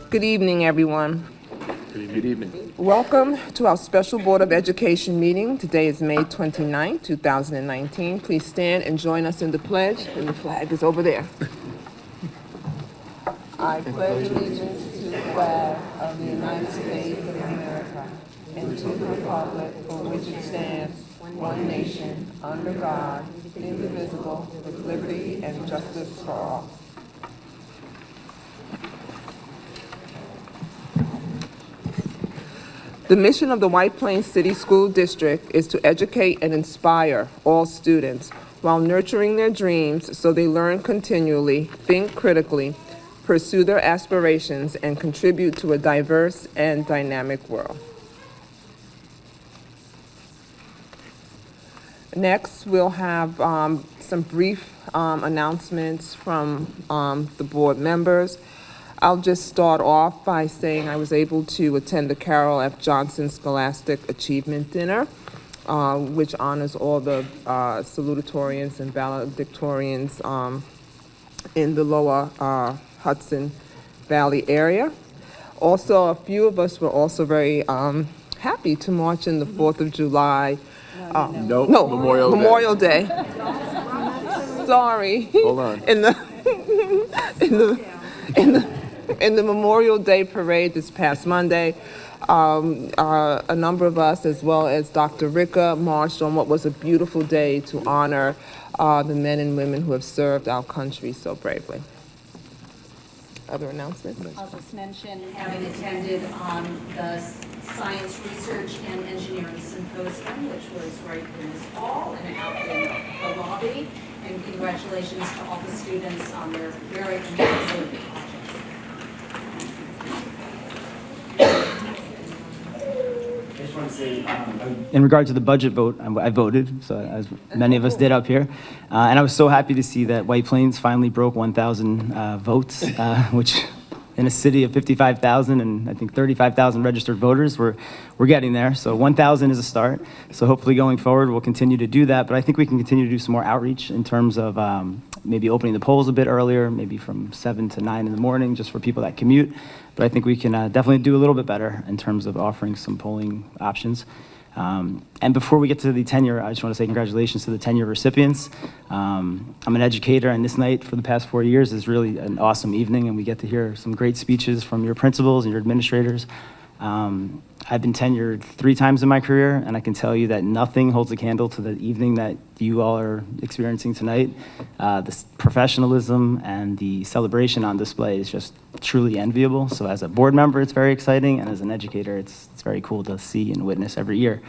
Good evening, everyone. Good evening. Welcome to our special Board of Education meeting. Today is May 29, 2019. Please stand and join us in the pledge, and the flag is over there. I pledge allegiance to the flag of the United States of America and to the republic for which it stands, one nation, under God, indivisible, with liberty and justice for all. The mission of the White Plains City School District is to educate and inspire all students while nurturing their dreams so they learn continually, think critically, pursue their aspirations, and contribute to a diverse and dynamic world. Next, we'll have some brief announcements from the board members. I'll just start off by saying I was able to attend the Carol F. Johnson Scholastic Achievement Dinner, which honors all the salutatorians and valedictorians in the lower Hudson Valley area. Also, a few of us were also very happy to march in the 4th of July. Memorial Day. Sorry. Hold on. In the Memorial Day parade this past Monday, a number of us, as well as Dr. Ricka, marched on what was a beautiful day to honor the men and women who have served our country so bravely. Other announcements? I'll just mention having attended the Science Research and Engineering Symposium, which was right in this hall and out in the lobby. And congratulations to all the students on their very impressive projects. I just want to say, in regard to the budget vote, I voted, so as many of us did up here, and I was so happy to see that White Plains finally broke 1,000 votes, which in a city of 55,000 and I think 35,000 registered voters, we're getting there. So 1,000 is a start. So hopefully going forward, we'll continue to do that, but I think we can continue to do some more outreach in terms of maybe opening the polls a bit earlier, maybe from 7 to 9 in the morning, just for people that commute. But I think we can definitely do a little bit better in terms of offering some polling options. And before we get to the tenure, I just want to say congratulations to the tenure recipients. I'm an educator, and this night for the past 4 years is really an awesome evening, and we get to hear some great speeches from your principals and your administrators. I've been tenured 3 times in my career, and I can tell you that nothing holds a candle to the evening that you all are experiencing tonight. The professionalism and the celebration on display is just truly enviable. So as a board member, it's very exciting, and as an educator, it's very cool to see and witness every year.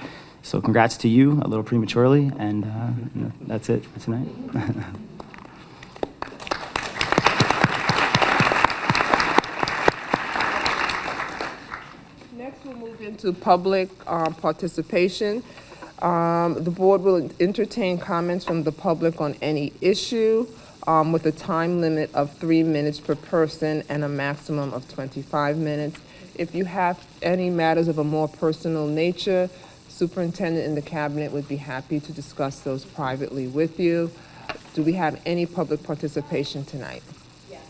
So congrats to you, a little prematurely, and that's it for tonight. Next, we'll move into public participation. The board will entertain comments from the public on any issue with a time limit of 3 minutes per person and a maximum of 25 minutes. If you have any matters of a more personal nature, superintendent and the cabinet would be happy to discuss those privately with you. Do we have any public participation tonight? Yes.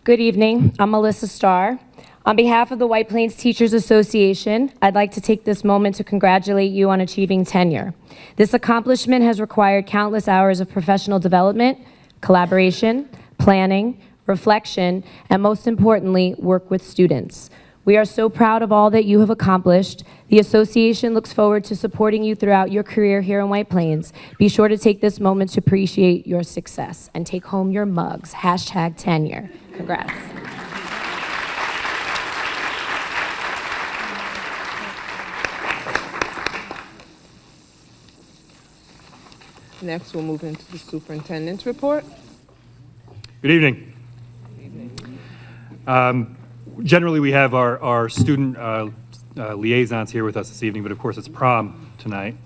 Good evening. I'm Melissa Starr. On behalf of the White Plains Teachers Association, I'd like to take this moment to congratulate you on achieving tenure. This accomplishment has required countless hours of professional development, collaboration, planning, reflection, and most importantly, work with students. We are so proud of all that you have accomplished. The association looks forward to supporting you throughout your career here in White Plains. Be sure to take this moment to appreciate your success and take home your mugs. #tenure. Congrats. Next, we'll move into the superintendent's report. Good evening. Generally, we have our student liaisons here with us this evening, but of course it's prom tonight.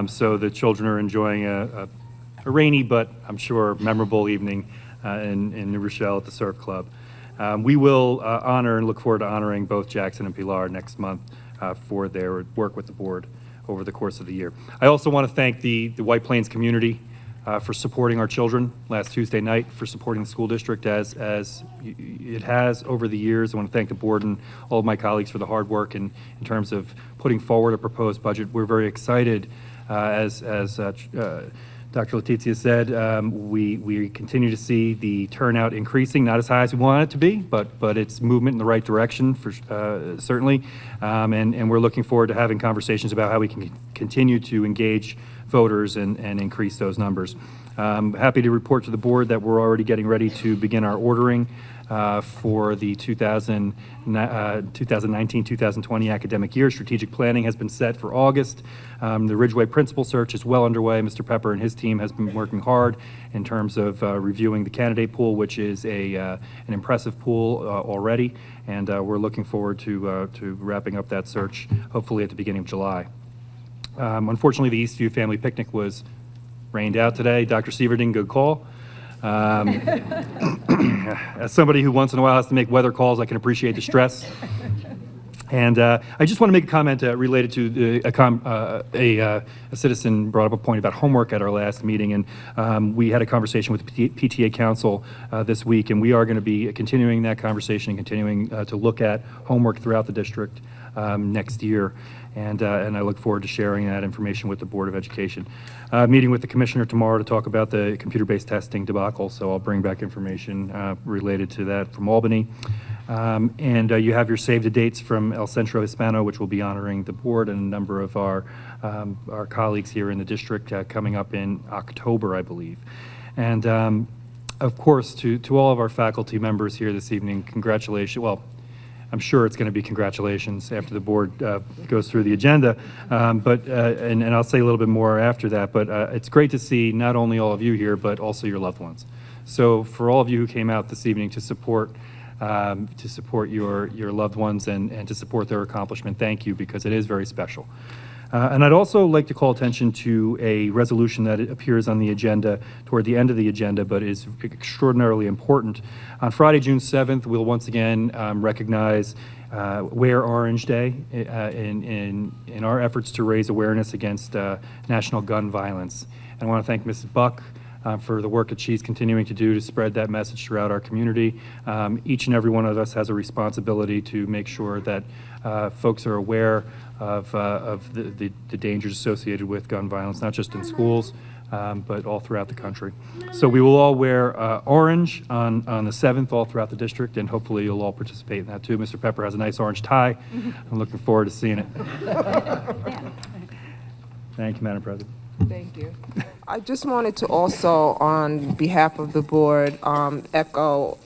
So the children are enjoying a rainy, but I'm sure memorable evening in New Rochelle at the Surf Club. We will honor and look forward to honoring both Jackson and Pilar next month for their work with the board over the course of the year. I also want to thank the White Plains community for supporting our children last Tuesday night, for supporting the school district as it has over the years. I want to thank the board and all of my colleagues for the hard work in terms of putting forward a proposed budget. We're very excited, as Dr. Letizia said, we continue to see the turnout increasing, not as high as we want it to be, but it's movement in the right direction, for certainly. And we're looking forward to having conversations about how we can continue to engage voters and increase those numbers. Happy to report to the board that we're already getting ready to begin our ordering for the 2019-2020 academic year. Strategic planning has been set for August. The Ridgeway principal search is well underway. Mr. Pepper and his team has been working hard in terms of reviewing the candidate pool, which is an impressive pool already, and we're looking forward to wrapping up that search, hopefully at the beginning of July. Unfortunately, the Eastview family picnic was rained out today. Dr. Sieverding, good call. As somebody who once in a while has to make weather calls, I can appreciate the stress. And I just want to make a comment related to a citizen brought up a point about homework at our last meeting, and we had a conversation with the PTA Council this week, and we are going to be continuing that conversation and continuing to look at homework throughout the district next year. And I look forward to sharing that information with the Board of Education. Meeting with the Commissioner tomorrow to talk about the computer-based testing debacle, so I'll bring back information related to that from Albany. And you have your save-the-dates from El Centro Hispano, which will be honoring the board and a number of our colleagues here in the district coming up in October, I believe. And of course, to all of our faculty members here this evening, congratulations. Well, I'm sure it's going to be congratulations after the board goes through the agenda, and I'll say a little bit more after that, but it's great to see not only all of you here, but also your loved ones. So for all of you who came out this evening to support your loved ones and to support their accomplishment, thank you, because it is very special. And I'd also like to call attention to a resolution that appears on the agenda toward the end of the agenda, but is extraordinarily important. On Friday, June 7th, we'll once again recognize Wear Orange Day in our efforts to raise awareness against national gun violence. And I want to thank Mrs. Buck for the work that she's continuing to do to spread that message throughout our community. Each and every one of us has a responsibility to make sure that folks are aware of the dangers associated with gun violence, not just in schools, but all throughout the country. So we will all wear orange on the 7th all throughout the district, and hopefully you'll all participate in that too. Mr. Pepper has a nice orange tie. I'm looking forward to seeing it. Thank you, Madam President. Thank you. I just wanted to also, on behalf of the board, echo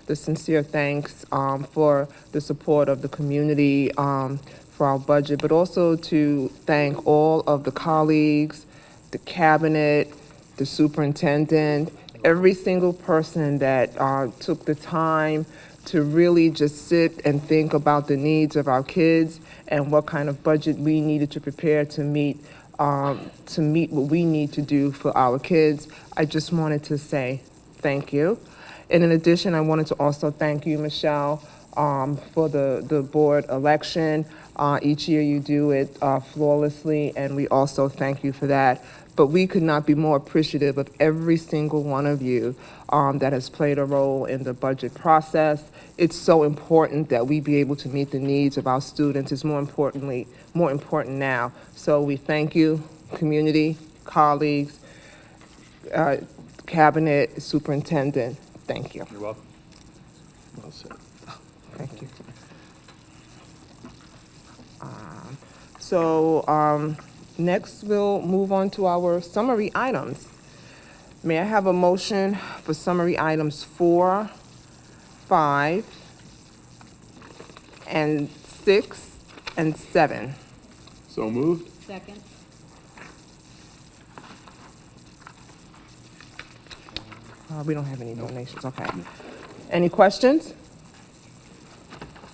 the sincere thanks for the support of the community for our budget, but also to thank all of the colleagues, the cabinet, the superintendent, every single person that took the time to really just sit and think about the needs of our kids and what kind of budget we needed to prepare to meet what we need to do for our kids. I just wanted to say thank you. And in addition, I wanted to also thank you, Michelle, for the board election. Each year you do it flawlessly, and we also thank you for that. But we could not be more appreciative of every single one of you that has played a role in the budget process. It's so important that we be able to meet the needs of our students. It's more important now. So we thank you, community, colleagues, cabinet, superintendent. Thank you. You're welcome. Well said. Thank you. Next we'll move on to our summary items. May I have a motion for summary items 4, 5, and 6, and 7? So moved. Second. We don't have any donations, okay. Any questions?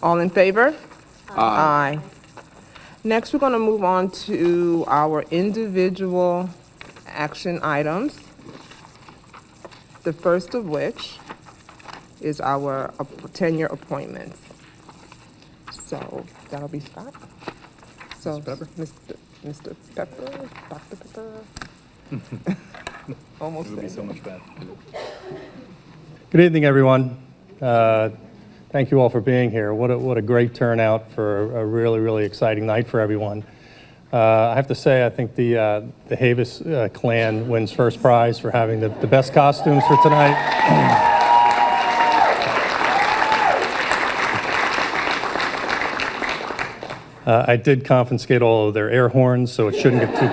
All in favor? Aye. Next, we're going to move on to our individual action items. The first of which is our tenure appointments. So that'll be Scott. So, Mr. Pepper, Dr. Pepper. Almost It would be there. so much better. Good evening, everyone. Thank you all for being here. What a great turnout for a really exciting night for everyone. I have to say, I think the Havis clan wins first prize for having the best costumes for tonight. I did confiscate all of their air horns, so it shouldn't get too.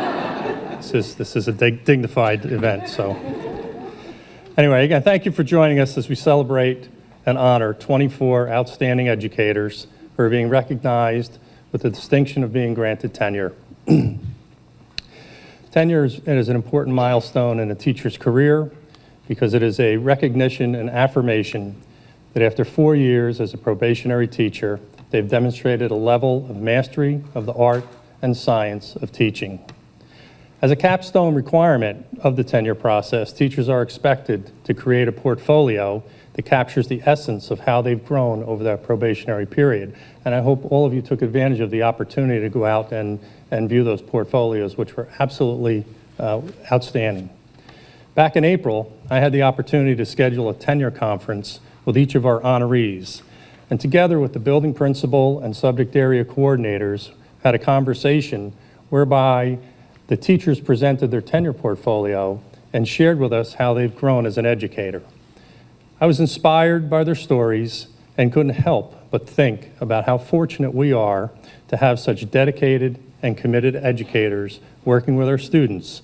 This is a dignified event, so. Anyway, again, thank you for joining us as we celebrate and honor 24 outstanding educators who are being recognized with the distinction of being granted tenure. Tenure is an important milestone in a teacher's career because it is a recognition and affirmation that after 4 years as a probationary teacher, they've demonstrated a level of mastery of the art and science of teaching. As a capstone requirement of the tenure process, teachers are expected to create a portfolio that captures the essence of how they've grown over that probationary period. And I hope all of you took advantage of the opportunity to go out and view those portfolios, which were absolutely outstanding. Back in April, I had the opportunity to schedule a tenure conference with each of our honorees. And together with the building principal and subject area coordinators, had a conversation whereby the teachers presented their tenure portfolio and shared with us how they've grown as an educator. I was inspired by their stories and couldn't help but think about how fortunate we are to have such dedicated and committed educators working with our students,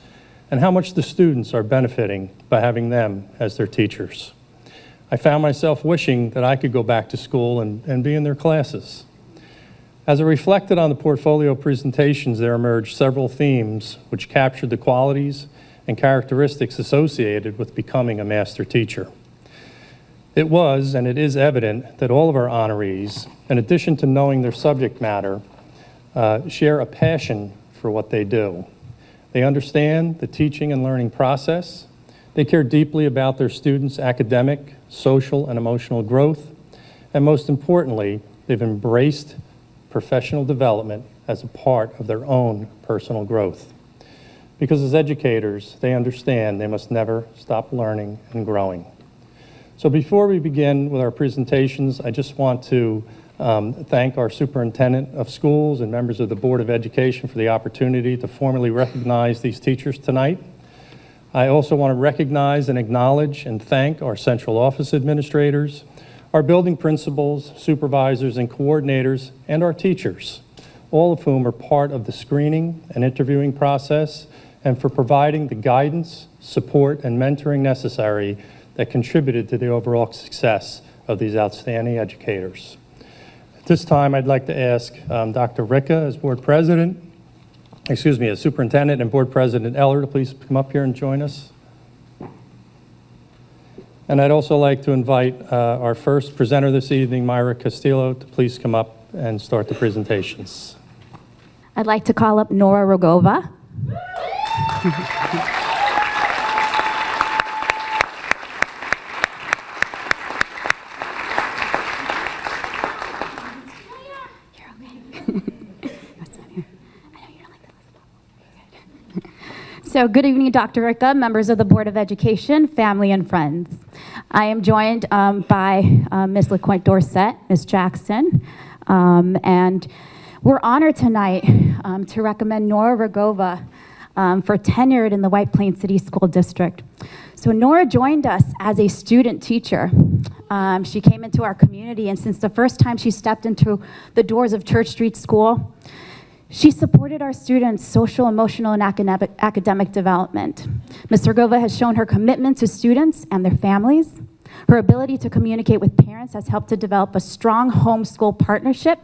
and how much the students are benefiting by having them as their teachers. I found myself wishing that I could go back to school and be in their classes. As I reflected on the portfolio presentations, there emerged several themes which captured the qualities and characteristics associated with becoming a master teacher. It was, and it is evident, that all of our honorees, in addition to knowing their subject matter, share a passion for what they do. They understand the teaching and learning process. They care deeply about their students' academic, social, and emotional growth. And most importantly, they've embraced professional development as a part of their own personal growth. Because as educators, they understand they must never stop learning and growing. So before we begin with our presentations, I just want to thank our superintendent of schools and members of the Board of Education for the opportunity to formally recognize these teachers tonight. I also want to recognize and acknowledge and thank our central office administrators, our building principals, supervisors, and coordinators, and our teachers, all of whom are part of the screening and interviewing process, and for providing the guidance, support, and mentoring necessary that contributed to the overall success of these outstanding educators. At this time, I'd like to ask Dr. Ricca, as as Superintendent, and Board President Eller to please come up here and join us. And I'd also like to invite our first presenter this evening, MYRA Castillo, to please come up and start the presentations. I'd like to call up Nora Rogova. So good evening, Dr. Ricca, members of the Board of Education, family, and friends. I am joined by Ms. LaQuinte Dorset, Ms. Jackson, and we're honored tonight to recommend Nora Rogova for tenure in the White Plains City School District. So Nora joined us as a student teacher. She came into our community, and since the first time she stepped into the doors of Church Street School, she supported our students' social, emotional, and academic development. Ms. Rogova has shown her commitment to students and their families. Her ability to communicate with parents has helped to develop a strong home-school partnership.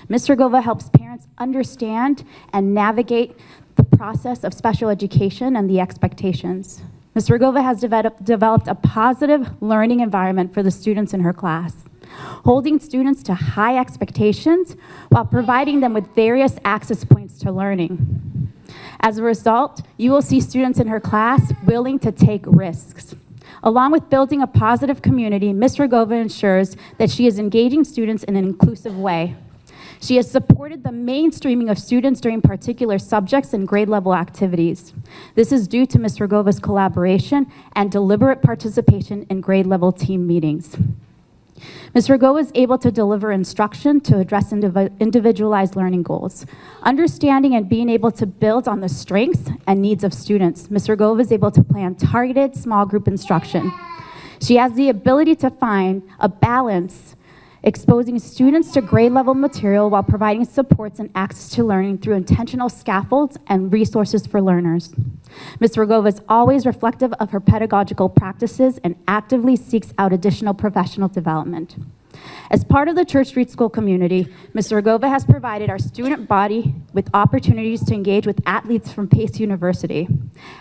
Ms. Rogova helps parents understand and navigate the process of special education and the expectations. Ms. Rogova has developed a positive learning environment for the students in her class, holding students to high expectations while providing them with various access points to learning. As a result, you will see students in her class willing to take risks. Along with building a positive community, Ms. Rogova ensures that she is engaging students in an inclusive way. She has supported the mainstreaming of students during particular subjects and grade level activities. This is due to Ms. Rogova's collaboration and deliberate participation in grade level team meetings. Ms. Rogova is able to deliver instruction to address individualized learning goals. Understanding and being able to build on the strengths and needs of students, Ms. Rogova is able to plan targeted small group instruction. She has the ability to find a balance, exposing students to grade level material while providing supports and access to learning through intentional scaffolds and resources for learners. Ms. Rogova is always reflective of her pedagogical practices and actively seeks out additional professional development. As part of the Church Street School community, Ms. Rogova has provided our student body with opportunities to engage with athletes from Pace University.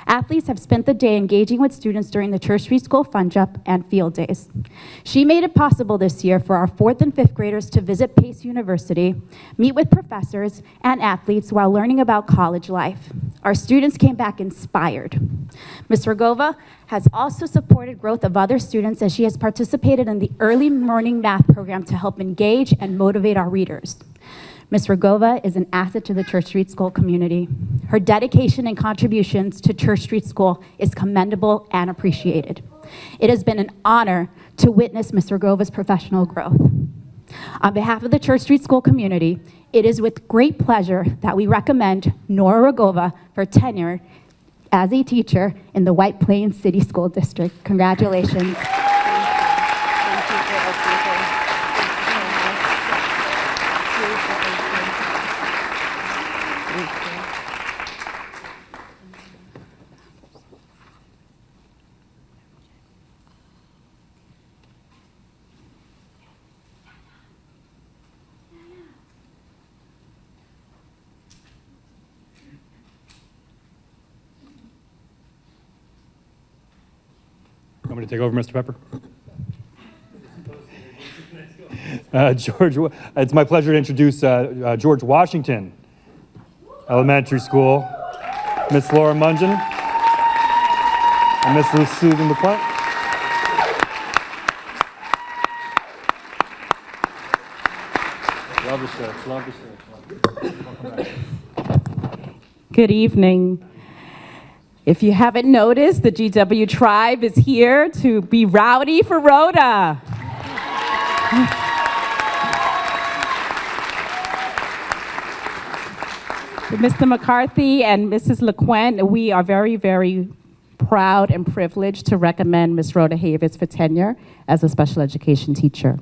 Athletes have spent the day engaging with students during the Church Street School Fun Jump and field days. She made it possible this year for our 4th and 5th graders to visit Pace University, meet with professors and athletes while learning about college life. Our students came back inspired. Ms. Rogova has also supported growth of other students as she has participated in the early morning math program to help engage and motivate our readers. Ms. Rogova is an asset to the Church Street School community. Her dedication and contributions to Church Street School is commendable and appreciated. It has been an honor to witness Ms. Rogova's professional growth. On behalf of the Church Street School community, it is with great pleasure that we recommend Nora Rogova for tenure as a teacher in the White Plains City School District. Congratulations. Want me to take over, Mr. Pepper? George, it's my pleasure to introduce George Washington Elementary School, Miss Laura Mungin, and Miss Susan LeClaire. Love the shirts, love the shirts. Welcome back. Good evening. If you haven't noticed, the GW tribe is here to be rowdy for Rhoda. Mr. McCarthy and Mrs. LeQuent, we are very, very proud and privileged to recommend Ms. Rhoda Havis for tenure as a special education teacher.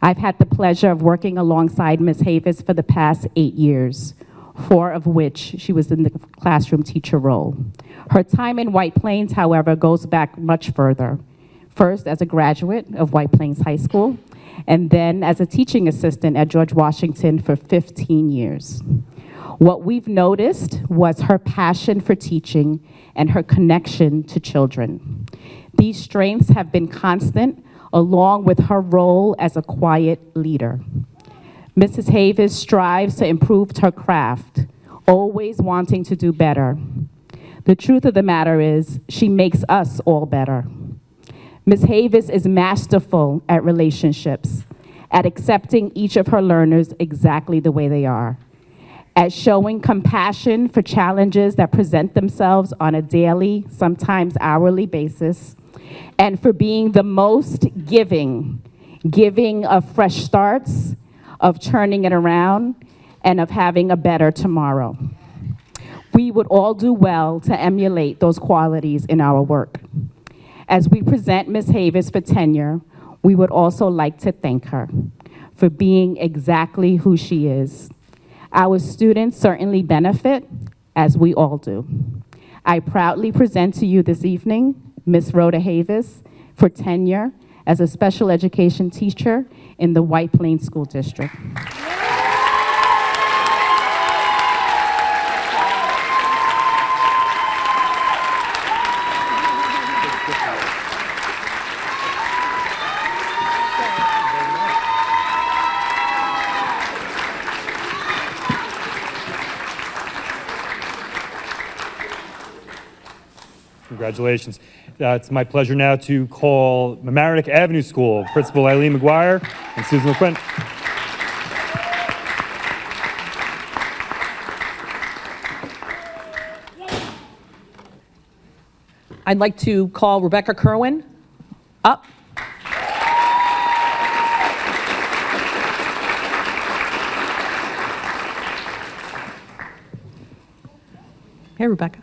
I've had the pleasure of working alongside Ms. Havis for the past 8 years, 4 of which she was in the classroom teacher role. Her time in White Plains, however, goes back much further. First as a graduate of White Plains High School, and then as a teaching assistant at George Washington for 15 years. What we've noticed was her passion for teaching and her connection to children. These strengths have been constant, along with her role as a quiet leader. Mrs. Havis strives to improve her craft, always wanting to do better. The truth of the matter is, she makes us all better. Ms. Havis is masterful at relationships, at accepting each of her learners exactly the way they are, at showing compassion for challenges that present themselves on a daily, sometimes hourly basis, and for being the most giving of fresh starts, of turning it around, and of having a better tomorrow. We would all do well to emulate those qualities in our work. As we present Ms. Havis for tenure, we would also like to thank her for being exactly who she is. Our students certainly benefit, as we all do. I proudly present to you this evening Ms. Rhoda Havis for tenure as a special education teacher in the White Plains School District. Congratulations. It's my pleasure now to call Mamaroneck Avenue School Principal Eileen McGuire and Susan LeQuent. I'd like to call Rebecca KIRWAN up. Hey, Rebecca.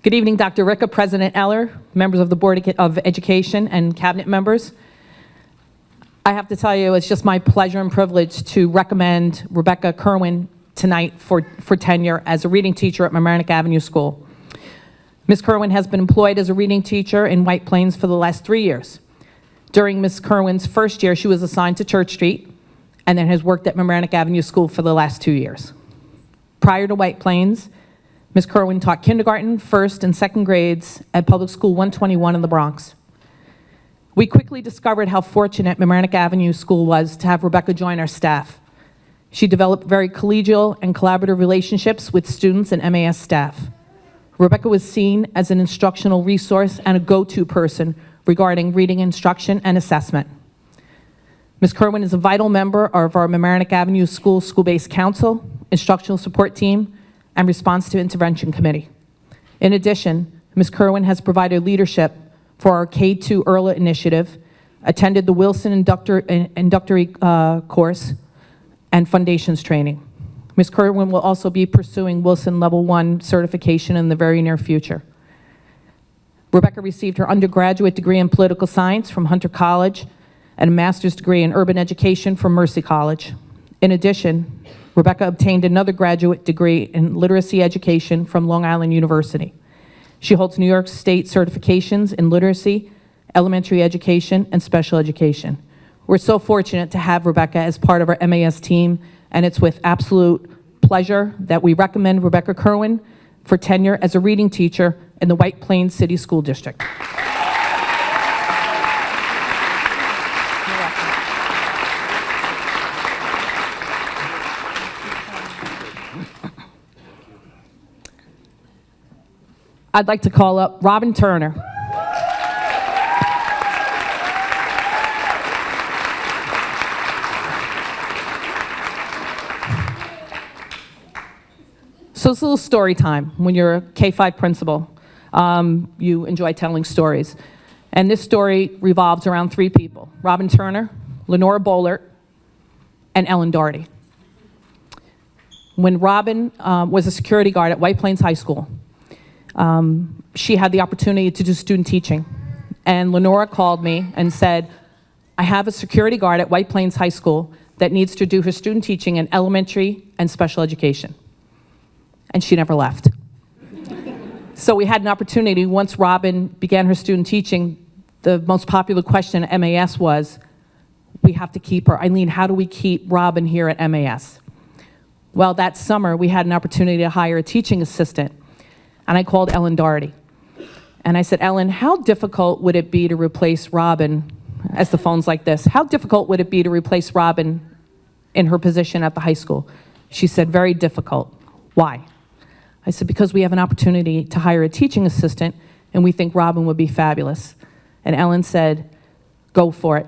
Good evening, Dr. Ricka, President Eller, members of the Board of Education, and cabinet members. I have to tell you, it's just my pleasure and privilege to recommend Rebecca KIRWAN tonight for tenure as a reading teacher at Mamaroneck Avenue School. Ms. KIRWAN has been employed as a reading teacher in White Plains for the last 3 years. During Ms. KIRWAN's first year, she was assigned to Church Street and then has worked at Mamaroneck Avenue School for the last 2 years. Prior to White Plains, Ms. KIRWAN taught kindergarten, first and second grades at Public School 121 in the Bronx. We quickly discovered how fortunate Mamaroneck Avenue School was to have Rebecca join our staff. She developed very collegial and collaborative relationships with students and MAS staff. Rebecca was seen as an instructional resource and a go-to person regarding reading instruction and assessment. Ms. KIRWAN is a vital member of our Mamaroneck Avenue School School-Based Council, Instructional Support Team, and Response to Intervention Committee. In addition, Ms. KIRWAN has provided leadership for our K-2 EARLA initiative, attended the Wilson inductory course, and foundations training. Ms. KIRWAN will also be pursuing Wilson Level 1 certification in the very near future. Rebecca received her undergraduate degree in political science from Hunter College and a master's degree in urban education from Mercy College. In addition, Rebecca obtained another graduate degree in literacy education from Long Island University. She holds New York State certifications in literacy, elementary education, and special education. We're so fortunate to have Rebecca as part of our MAS team, and it's with absolute pleasure that we recommend Rebecca KIRWAN for tenure as a reading teacher in the White Plains City School District. I'd like to call up Robin Turner. So it's a little story time. When you're a K-5 principal, you enjoy telling stories. And this story revolves around 3 people: Robin Turner, Lenora Bollert, and Ellen Doherty. When Robin was a security guard at White Plains High School, she had the opportunity to do student teaching. And Lenora called me and said, I have a security guard at White Plains High School that needs to do her student teaching in elementary and special education. And she never left. So we had an opportunity. Once Robin began her student teaching, the most popular question at MAS was, we have to keep her. Eileen, how do we keep Robin here at MAS? Well, that summer, we had an opportunity to hire a teaching assistant. And I called Ellen Doherty. And I said, Ellen, how difficult would it be to replace Robin, as the phone's like this, how difficult would it be to replace Robin in her position at the high school? She said, very difficult. Why? I said, because we have an opportunity to hire a teaching assistant, and we think Robin would be fabulous. And Ellen said, go for it.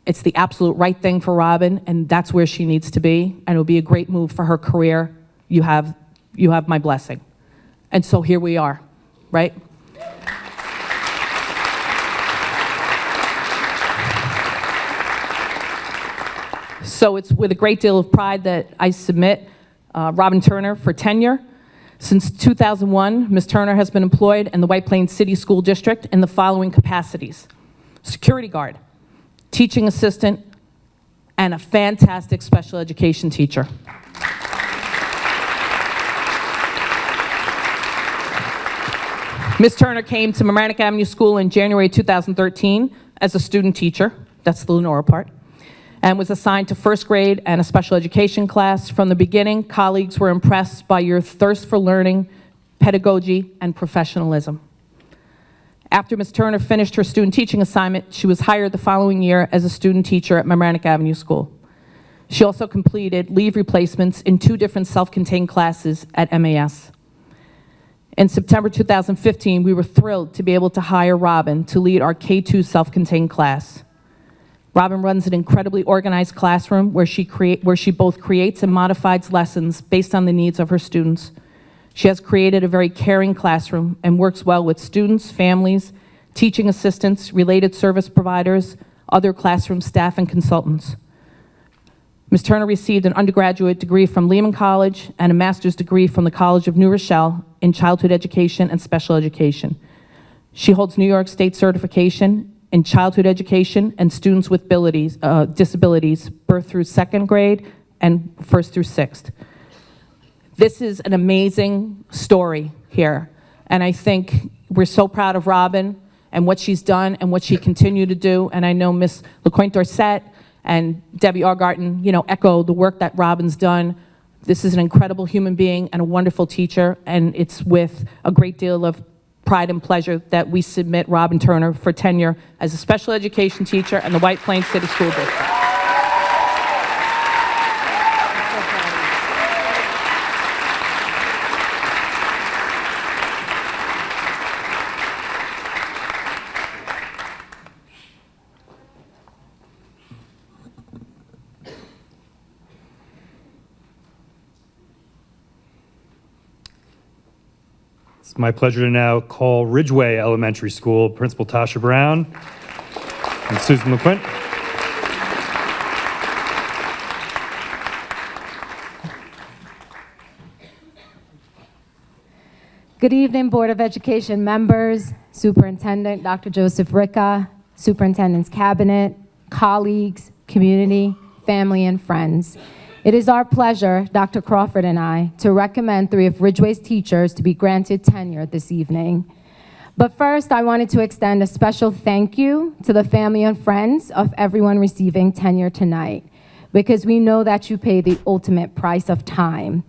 It's the absolute right thing for Robin, and that's where she needs to be, and it'll be a great move for her career. You have my blessing. And so here we are, right? So it's with a great deal of pride that I submit Robin Turner for tenure. Since 2001, Ms. Turner has been employed in the White Plains City School District in the following capacities: security guard, teaching assistant, and a fantastic special education teacher. Ms. Turner came to Mamaroneck Avenue School in January 2013 as a student teacher, that's the Lenora part, and was assigned to first grade and a special education class. From the beginning, colleagues were impressed by your thirst for learning, pedagogy, and professionalism. After Ms. Turner finished her student teaching assignment, she was hired the following year as a student teacher at Mamaroneck Avenue School. She also completed leave replacements in 2 different self-contained classes at MAS. In September 2015, we were thrilled to be able to hire Robin to lead our K-2 self-contained class. Robin runs an incredibly organized classroom where she both creates and modifies lessons based on the needs of her students. She has created a very caring classroom and works well with students, families, teaching assistants, related service providers, other classroom staff, and consultants. Ms. Turner received an undergraduate degree from Lehman College and a master's degree from the College of New Rochelle in childhood education and special education. She holds New York State certification in childhood education and students with disabilities, birth through second grade and first through sixth. This is an amazing story here, and I think we're so proud of Robin and what she's done and what she continued to do, and I know Ms. LeCointe-Dorset and Debbie Argarten, echo the work that Robin's done. This is an incredible human being and a wonderful teacher, and it's with a great deal of pride and pleasure that we submit Robin Turner for tenure as a special education teacher in the White Plains City School District. It's my pleasure to now call Ridgeway Elementary School Principal Tasha Brown and Susan LeQuint. Good evening, Board of Education members, Superintendent Dr. Joseph Ricca, Superintendent's Cabinet, colleagues, community, family, and friends. It is our pleasure, Dr. Crawford and I, to recommend 3 of Ridgeway's teachers to be granted tenure this evening. But first, I wanted to extend a special thank you to the family and friends of everyone receiving tenure tonight, because we know that you pay the ultimate price of time.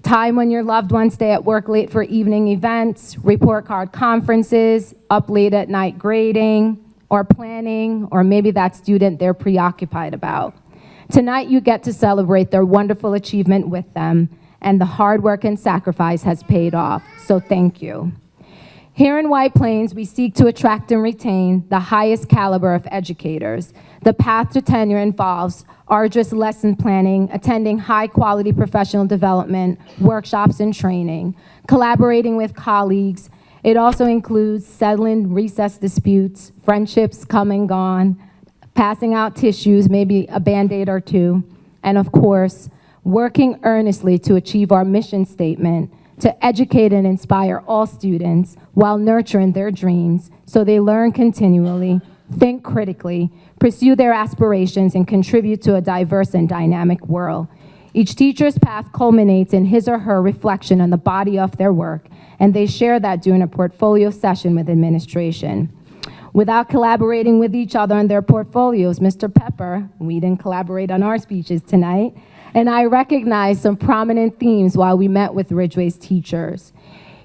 Time when your loved ones stay at work late for evening events, report card conferences, up late at night grading, or planning, or maybe that student they're preoccupied about. Tonight, you get to celebrate their wonderful achievement with them, and the hard work and sacrifice has paid off, so thank you. Here in White Plains, we seek to attract and retain the highest caliber of educators. The path to tenure involves arduous lesson planning, attending high-quality professional development, workshops and training, collaborating with colleagues. It also includes settling recess disputes, friendships come and gone, passing out tissues, maybe a Band-Aid or two, and of course, working earnestly to achieve our mission statement, to educate and inspire all students while nurturing their dreams so they learn continually, think critically, pursue their aspirations, and contribute to a diverse and dynamic world. Each teacher's path culminates in his or her reflection on the body of their work, and they share that during a portfolio session with administration. Without collaborating with each other on their portfolios, Mr. Pepper, we didn't collaborate on our speeches tonight, and I recognized some prominent themes while we met with Ridgeway's teachers.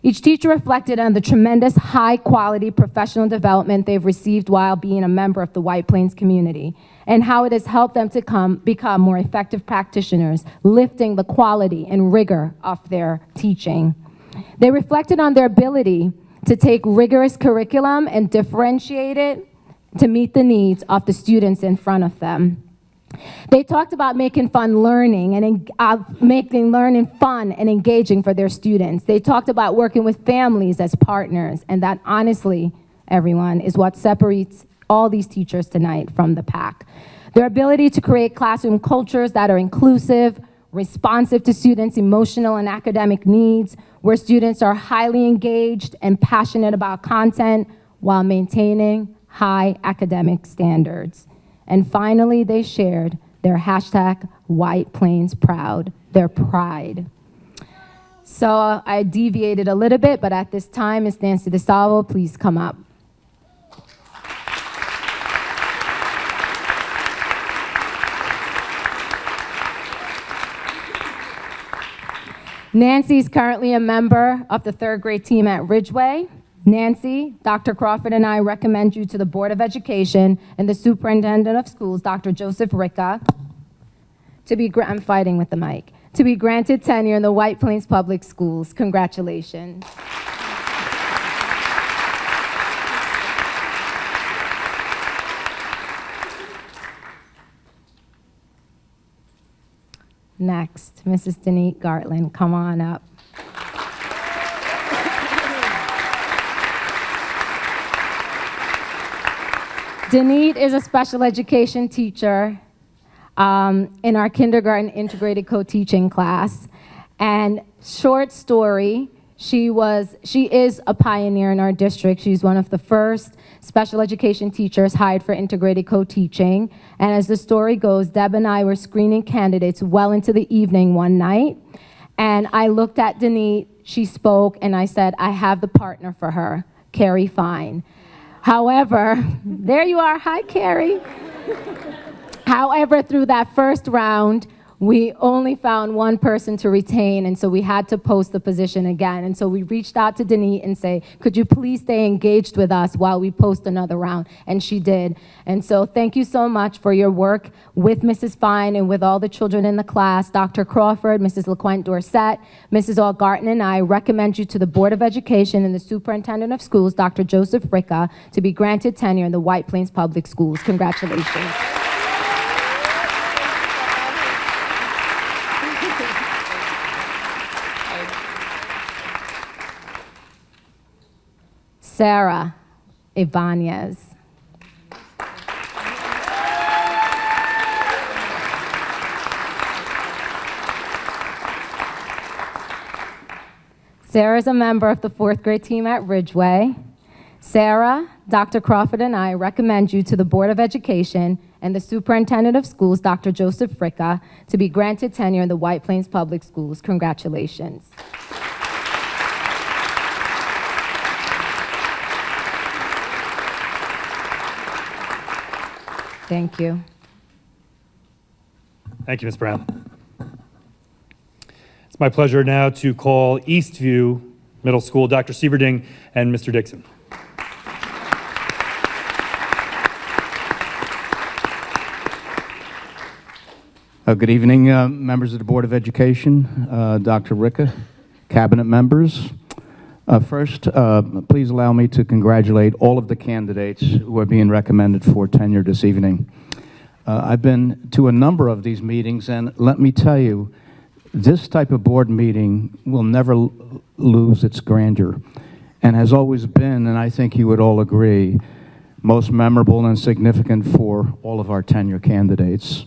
Each teacher reflected on the tremendous high-quality professional development they've received while being a member of the White Plains community, and how it has helped them to become more effective practitioners, lifting the quality and rigor of their teaching. They reflected on their ability to take rigorous curriculum and differentiate it to meet the needs of the students in front of them. They talked about making fun learning and making learning fun and engaging for their students. They talked about working with families as partners, and that honestly, everyone, is what separates all these teachers tonight from the pack. Their ability to create classroom cultures that are inclusive, responsive to students' emotional and academic needs, where students are highly engaged and passionate about content while maintaining high academic standards. And finally, they shared their hashtag White Plains Proud, their pride. So I deviated a little bit, but at this time, Ms. Nancy DeSalvo, please come up. Nancy is currently a member of the third grade team at Ridgeway. Nancy, Dr. Crawford and I recommend you to the Board of Education and the Superintendent of Schools, Dr. Joseph Ricca, I'm fighting with the mic, to be granted tenure in the White Plains Public Schools. Congratulations. Next, Mrs. Denise Gartlan, come on up. DANIT is a special education teacher in our kindergarten integrated co-teaching class. And short story, she is a pioneer in our district. She's one of the first special education teachers hired for integrated co-teaching. And as the story goes, Deb and I were screening candidates well into the evening one night. And I looked at DANIT, she spoke, and I said, I have the partner for her, Carrie Fine. However, there you are, hi Carrie. However, through that first round, we only found one person to retain, and so we had to post the position again. And so we reached out to DANIT and say, could you please stay engaged with us while we post another round? And she did. And so thank you so much for your work with Mrs. Fine and with all the children in the class. Dr. Crawford, Mrs. LeQuent Dorset, Mrs. Allgarten, and I recommend you to the Board of Education and the Superintendent of Schools, Dr. Joseph Ricca, to be granted tenure in the White Plains Public Schools. Congratulations. Sarah Ibanez. Sarah is a member of the 4th grade team at Ridgeway. Sarah, Dr. Crawford, and I recommend you to the Board of Education and the Superintendent of Schools, Dr. Joseph Ricca, to be granted tenure in the White Plains Public Schools. Congratulations. Thank you. Thank you, Ms. Brown. It's my pleasure now to call Eastview Middle School, Dr. Sieverding and Mr. Dixon. Good evening, members of the Board of Education, Dr. Ricca, cabinet members. First, please allow me to congratulate all of the candidates who are being recommended for tenure this evening. I've been to a number of these meetings, and let me tell you, this type of board meeting will never lose its grandeur, and has always been, and I think you would all agree, most memorable and significant for all of our tenure candidates.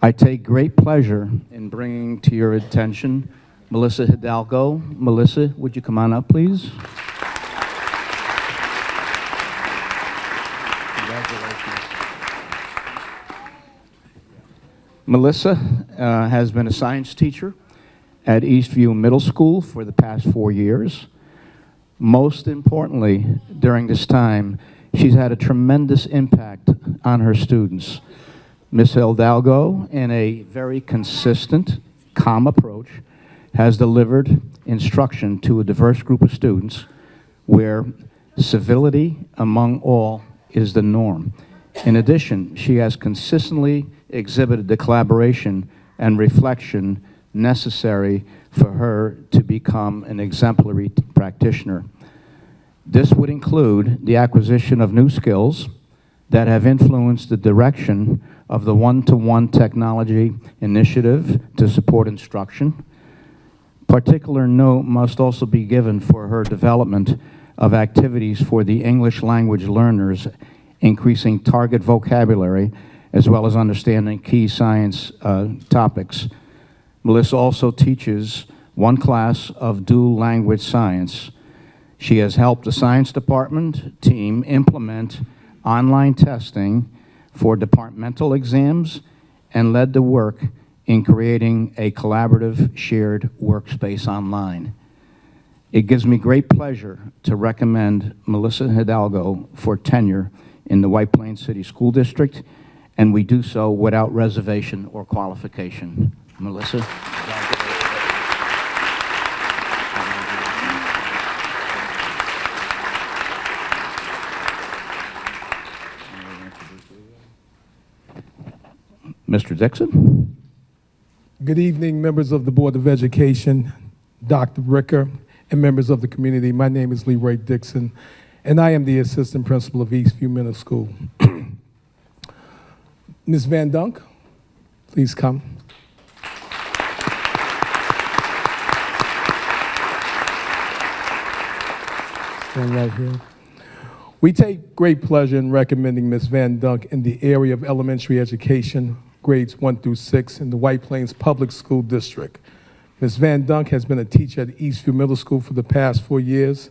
I take great pleasure in bringing to your attention Melissa Hidalgo. Melissa, would you come on up, please? Congratulations. Melissa has been a science teacher at Eastview Middle School for the past 4 years. Most importantly, during this time, she's had a tremendous impact on her students. Ms. Hidalgo, in a very consistent, calm approach, has delivered instruction to a diverse group of students where civility among all is the norm. In addition, she has consistently exhibited the collaboration and reflection necessary for her to become an exemplary practitioner. This would include the acquisition of new skills that have influenced the direction of the one-to-one technology initiative to support instruction. Particular note must also be given for her development of activities for the English language learners, increasing target vocabulary, as well as understanding key science topics. Melissa also teaches one class of dual language science. She has helped the science department team implement online testing for departmental exams and led the work in creating a collaborative shared workspace online. It gives me great pleasure to recommend Melissa Hidalgo for tenure in the White Plains City School District, and we do so without reservation or qualification. Melissa? Mr. Dixon? Good evening, members of the Board of Education, Dr. Ricca, and members of the community. My name is LEROY Dixon, and I am the Assistant Principal of Eastview Middle School. Ms. Van Dunk, please come. Stand right here. We take great pleasure in recommending Ms. Van Dunk in the area of elementary education, grades 1 through 6 in the White Plains Public School District. Ms. Van Dunk has been a teacher at Eastview Middle School for the past 4 years.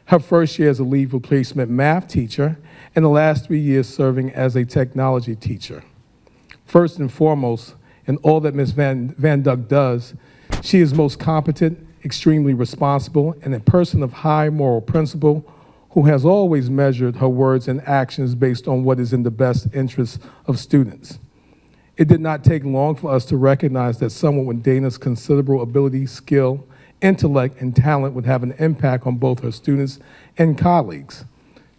Her first year as a leave replacement math teacher, and the last 3 years serving as a technology teacher. First and foremost, in all that Ms. Van Dunk does, she is most competent, extremely responsible, and a person of high moral principle who has always measured her words and actions based on what is in the best interest of students. It did not take long for us to recognize that someone with Dana's considerable ability, skill, intellect, and talent would have an impact on both her students and colleagues.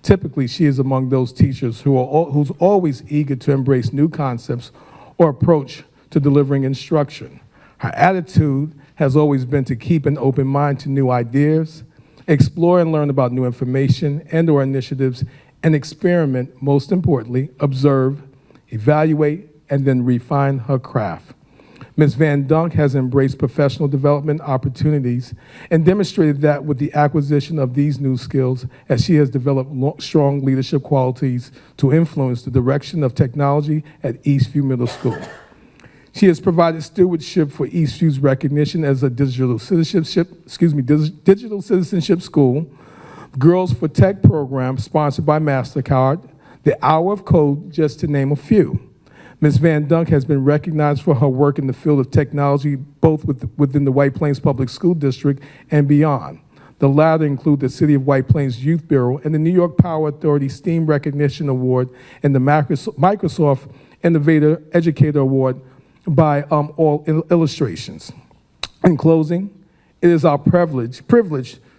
Typically, she is among those teachers who's always eager to embrace new concepts or approach to delivering instruction. Her attitude has always been to keep an open mind to new ideas, explore and learn about new information and/or initiatives, and experiment, most importantly, observe, evaluate, and then refine her craft. Ms. Van Dunk has embraced professional development opportunities and demonstrated that with the acquisition of these new skills, as she has developed strong leadership qualities to influence the direction of technology at Eastview Middle School. She has provided stewardship for Eastview's recognition as a digital citizenship school, Girls for Tech program sponsored by MasterCard, the Hour of Code, just to name a few. Ms. Van Dunk has been recognized for her work in the field of technology, both within the White Plains Public School District and beyond. The latter include the City of White Plains Youth Bureau and the New York Power Authority STEAM Recognition Award and the Microsoft Innovator Educator Award by All Illustrations. In closing, it is our privilege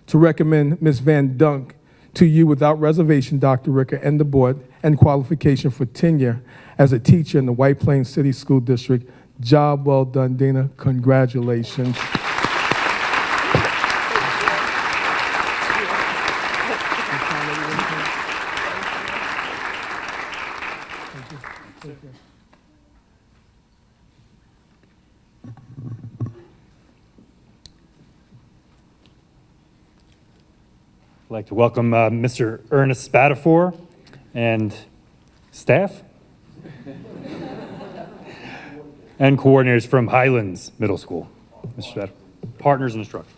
to recommend Ms. Van Dunk to you without reservation, Dr. Ricker, and the board, and qualification for tenure as a teacher in the White Plains City School District. Job well done, Dana. Congratulations. I'd like to welcome Mr. Ernest Spatafor and staff and coordinators from Highlands Middle School. Mr. Spatafor, partners in instruction.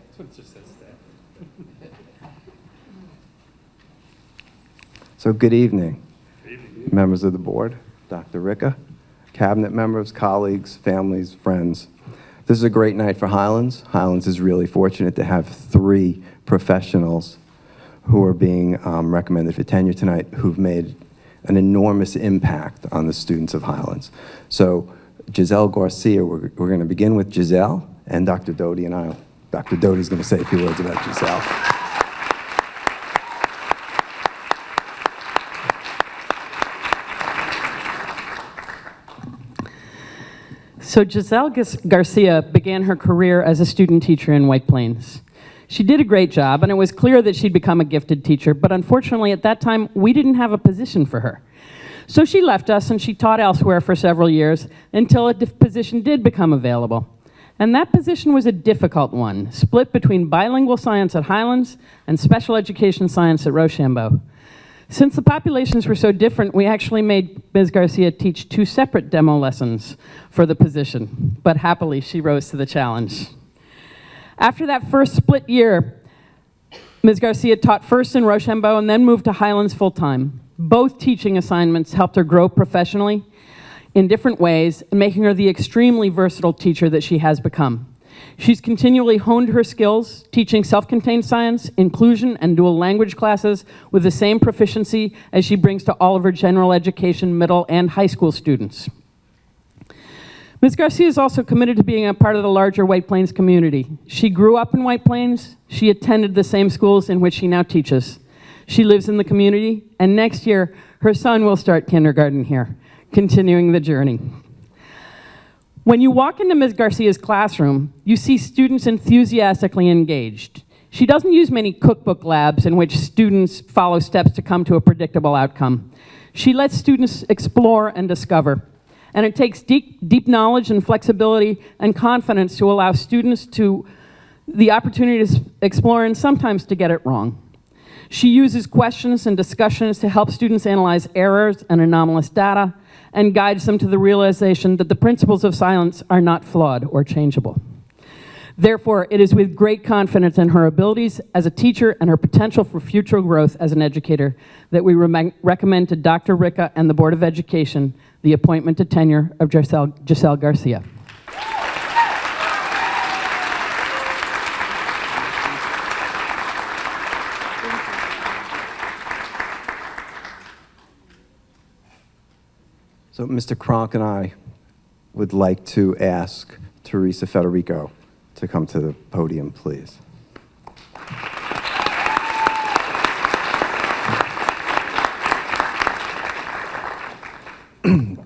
That's what it just says, staff. So good evening, members of the board, Dr. Ricka, cabinet members, colleagues, families, friends. This is a great night for Highlands. Highlands is really fortunate to have 3 professionals who are being recommended for tenure tonight who've made an enormous impact on the students of Highlands. So Giselle Garcia, we're going to begin with Giselle, and Dr. Doty and I. Dr. Doty's going to say a few words about Giselle. So Giselle Garcia began her career as a student teacher in White Plains. She did a great job, and it was clear that she'd become a gifted teacher, but unfortunately at that time, we didn't have a position for her. So she left us and she taught elsewhere for several years until a position did become available. And that position was a difficult one, split between bilingual science at Highlands and special education science at Rochambeau. Since the populations were so different, we actually made Ms. Garcia teach 2 separate demo lessons for the position, but happily she rose to the challenge. After that first split year, Ms. Garcia taught first in Rochambeau and then moved to Highlands full-time. Both teaching assignments helped her grow professionally in different ways, making her the extremely versatile teacher that she has become. She's continually honed her skills, teaching self-contained science, inclusion, and dual language classes with the same proficiency as she brings to all of her general education, middle, and high school students. Ms. Garcia is also committed to being a part of the larger White Plains community. She grew up in White Plains. She attended the same schools in which she now teaches. She lives in the community, and next year, her son will start kindergarten here, continuing the journey. When you walk into Ms. Garcia's classroom, you see students enthusiastically engaged. She doesn't use many cookbook labs in which students follow steps to come to a predictable outcome. She lets students explore and discover. And it takes deep knowledge and flexibility and confidence to allow students to the opportunity to explore and sometimes to get it wrong. She uses questions and discussions to help students analyze errors and anomalous data and guides them to the realization that the principles of science are not flawed or changeable. Therefore, it is with great confidence in her abilities as a teacher and her potential for future growth as an educator that we recommend to Dr. Ricca and the Board of Education the appointment to tenure of Giselle Garcia. So Mr. CRONK and I would like to ask THERESA FEDERICO to come to the podium, please.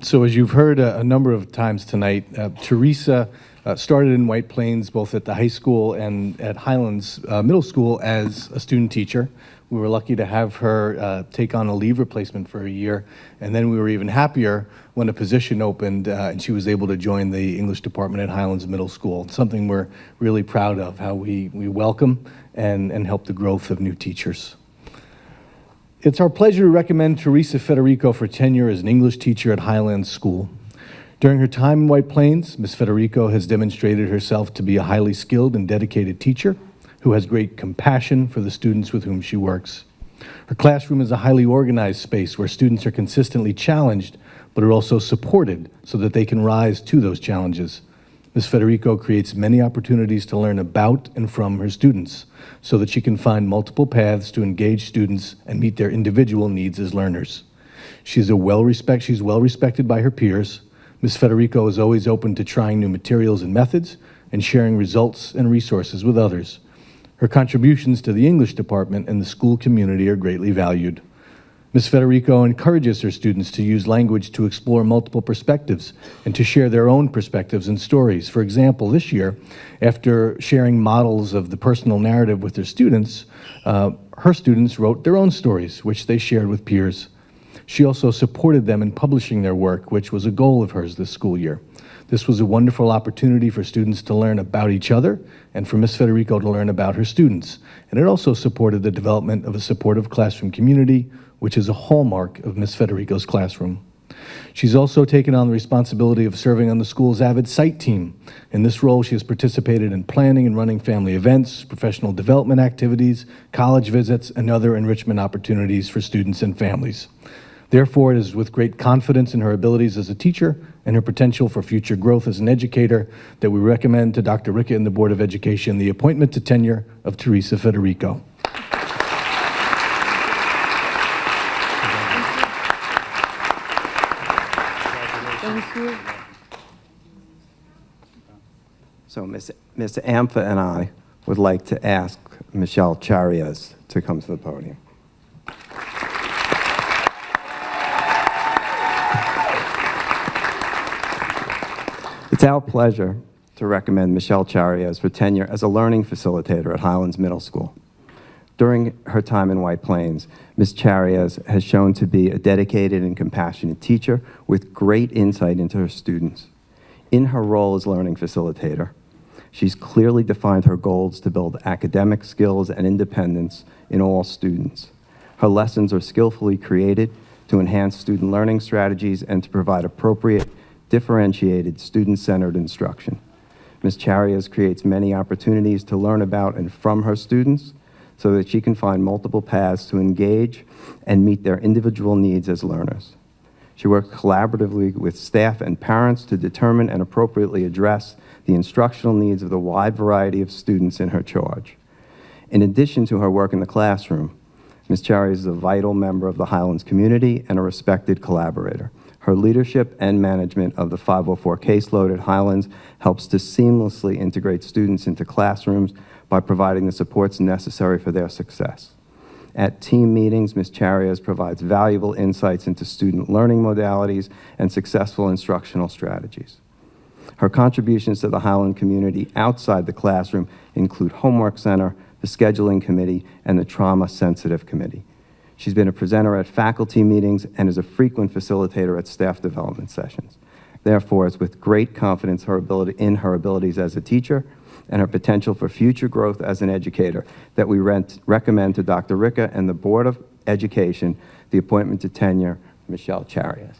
So as you've heard a number of times tonight, THERESA started in White Plains, both at the high school and at Highlands Middle School as a student teacher. We were lucky to have her take on a leave replacement for a year, and then we were even happier when a position opened and she was able to join the English department at Highlands Middle School. Something we're really proud of, how we welcome and help the growth of new teachers. It's our pleasure to recommend THERESA FEDERICO for tenure as an English teacher at Highlands School. During her time in White Plains, Ms. Federico has demonstrated herself to be a highly skilled and dedicated teacher who has great compassion for the students with whom she works. Her classroom is a highly organized space where students are consistently challenged, but are also supported so that they can rise to those challenges. Ms. Federico creates many opportunities to learn about and from her students so that she can find multiple paths to engage students and meet their individual needs as learners. She's well respected by her peers. Ms. Federico is always open to trying new materials and methods and sharing results and resources with others. Her contributions to the English department and the school community are greatly valued. Ms. Federico encourages her students to use language to explore multiple perspectives and to share their own perspectives and stories. For example, this year, after sharing models of the personal narrative with her students wrote their own stories, which they shared with peers. She also supported them in publishing their work, which was a goal of hers this school year. This was a wonderful opportunity for students to learn about each other and for Ms. Federico to learn about her students. And it also supported the development of a supportive classroom community, which is a hallmark of Ms. Federico's classroom. She's also taken on the responsibility of serving on the school's Avid Site team. In this role, she has participated in planning and running family events, professional development activities, college visits, and other enrichment opportunities for students and families. Therefore, it is with great confidence in her abilities as a teacher and her potential for future growth as an educator that we recommend to Dr. Ricca and the Board of Education the appointment to tenure of THERESA FEDERICO. Thank you. So Ms. Ampha and I would like to ask Michelle CHARRIEZ to come to the podium. It's our pleasure to recommend Michelle CHARRIEZ for tenure as a learning facilitator at Highlands Middle School. During her time in White Plains, Ms. CHARRIEZ has shown to be a dedicated and compassionate teacher with great insight into her students. In her role as learning facilitator, she's clearly defined her goals to build academic skills and independence in all students. Her lessons are skillfully created to enhance student learning strategies and to provide appropriate, differentiated, student-centered instruction. Ms. CHARRIEZ creates many opportunities to learn about and from her students so that she can find multiple paths to engage and meet their individual needs as learners. She works collaboratively with staff and parents to determine and appropriately address the instructional needs of the wide variety of students in her charge. In addition to her work in the classroom, Ms. CHARRIEZ is a vital member of the Highlands community and a respected collaborator. Her leadership and management of the 504 caseload at Highlands helps to seamlessly integrate students into classrooms by providing the supports necessary for their success. At team meetings, Ms. CHARRIEZ provides valuable insights into student learning modalities and successful instructional strategies. Her contributions to the Highland community outside the classroom include Homework Center, the Scheduling Committee, and the Trauma Sensitive Committee. She's been a presenter at faculty meetings and is a frequent facilitator at staff development sessions. Therefore, it's with great confidence in her abilities as a teacher and her potential for future growth as an educator, that we recommend to Dr. Ricca and the Board of Education the appointment to tenure Michelle CHARRIEZ.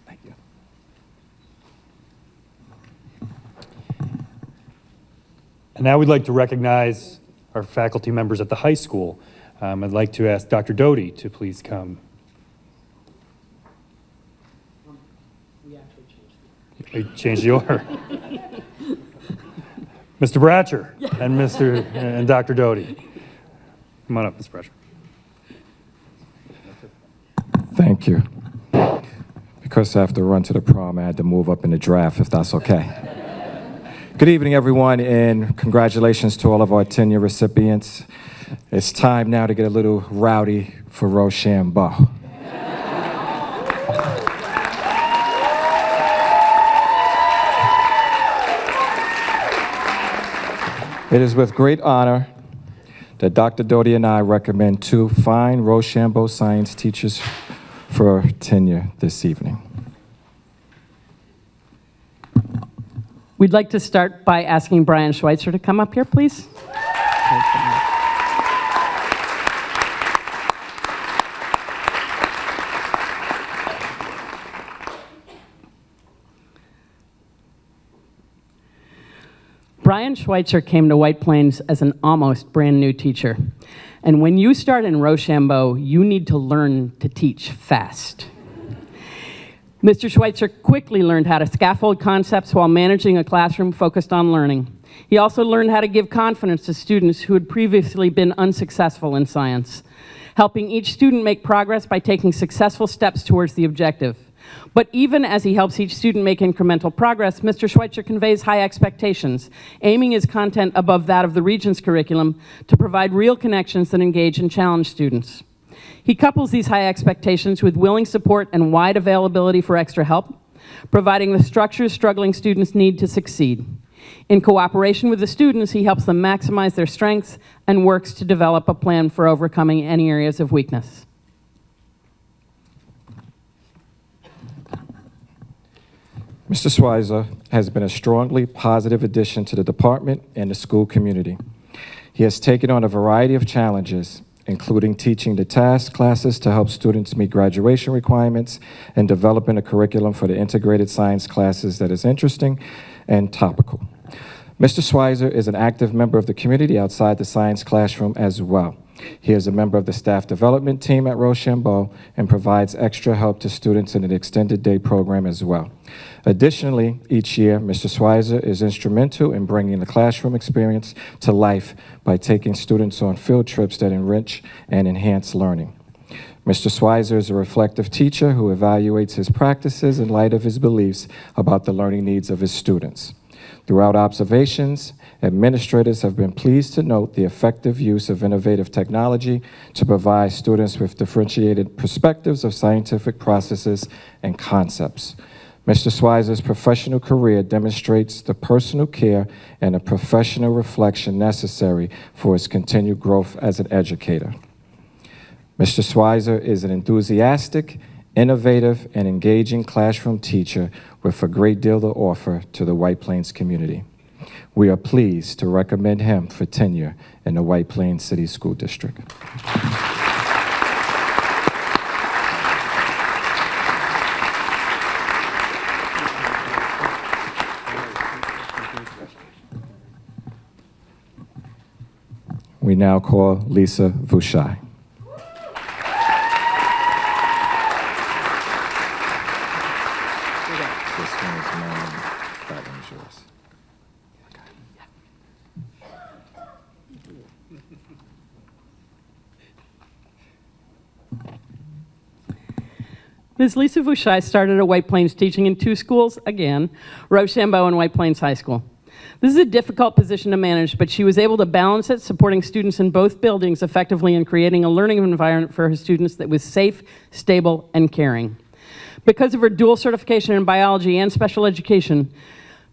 Thank you. And now we'd like to recognize our faculty members at the high school. I'd like to ask Dr. Doty to please come. We changed the order. Mr. Bratcher and Dr. Doty. Come on up, Mr. Bratcher. Thank you. Because I have to run to the prom, I had to move up in the draft, if that's okay. Good evening, everyone, and congratulations to all of our tenure recipients. It's time now to get a little rowdy for Rochambeau. It is with great honor that Dr. Doty and I recommend two fine Rochambeau science teachers for tenure this evening. We'd like to start by asking Brian Schweitzer to come up here, please. Brian Schweitzer came to White Plains as an almost brand new teacher. And when you start in Rochambeau, you need to learn to teach fast. Mr. Schweitzer quickly learned how to scaffold concepts while managing a classroom focused on learning. He also learned how to give confidence to students who had previously been unsuccessful in science, helping each student make progress by taking successful steps towards the objective. But even as he helps each student make incremental progress, Mr. Schweitzer conveys high expectations, aiming his content above that of the Regents curriculum to provide real connections that engage and challenge students. He couples these high expectations with willing support and wide availability for extra help, providing the structures struggling students need to succeed. In cooperation with the students, he helps them maximize their strengths and works to develop a plan for overcoming any areas of weakness. Mr. SCHWEIZER has been a strongly positive addition to the department and the school community. He has taken on a variety of challenges, including teaching the task classes to help students meet graduation requirements and developing a curriculum for the integrated science classes that is interesting and topical. Mr. SCHWEIZER is an active member of the community outside the science classroom as well. He is a member of the staff development team at Rochambeau and provides extra help to students in an extended day program as well. Additionally, each year, Mr. SCHWEIZER is instrumental in bringing the classroom experience to life by taking students on field trips that enrich and enhance learning. Mr. SCHWEIZER is a reflective teacher who evaluates his practices in light of his beliefs about the learning needs of his students. Throughout observations, administrators have been pleased to note the effective use of innovative technology to provide students with differentiated perspectives of scientific processes and concepts. Mr. SCHWEIZER's professional career demonstrates the personal care and the professional reflection necessary for his continued growth as an educator. Mr. SCHWEIZER is an enthusiastic, innovative, and engaging classroom teacher with a great deal to offer to the White Plains community. We are pleased to recommend him for tenure in the White Plains City School District. We now call Lisa Vushai. This one is mine, that one's yours. Ms. Lisa Vushai started at White Plains teaching in two schools, again, Rochambeau and White Plains High School. This is a difficult position to manage, but she was able to balance it, supporting students in both buildings effectively and creating a learning environment for her students that was safe, stable, and caring. Because of her dual certification in biology and special education,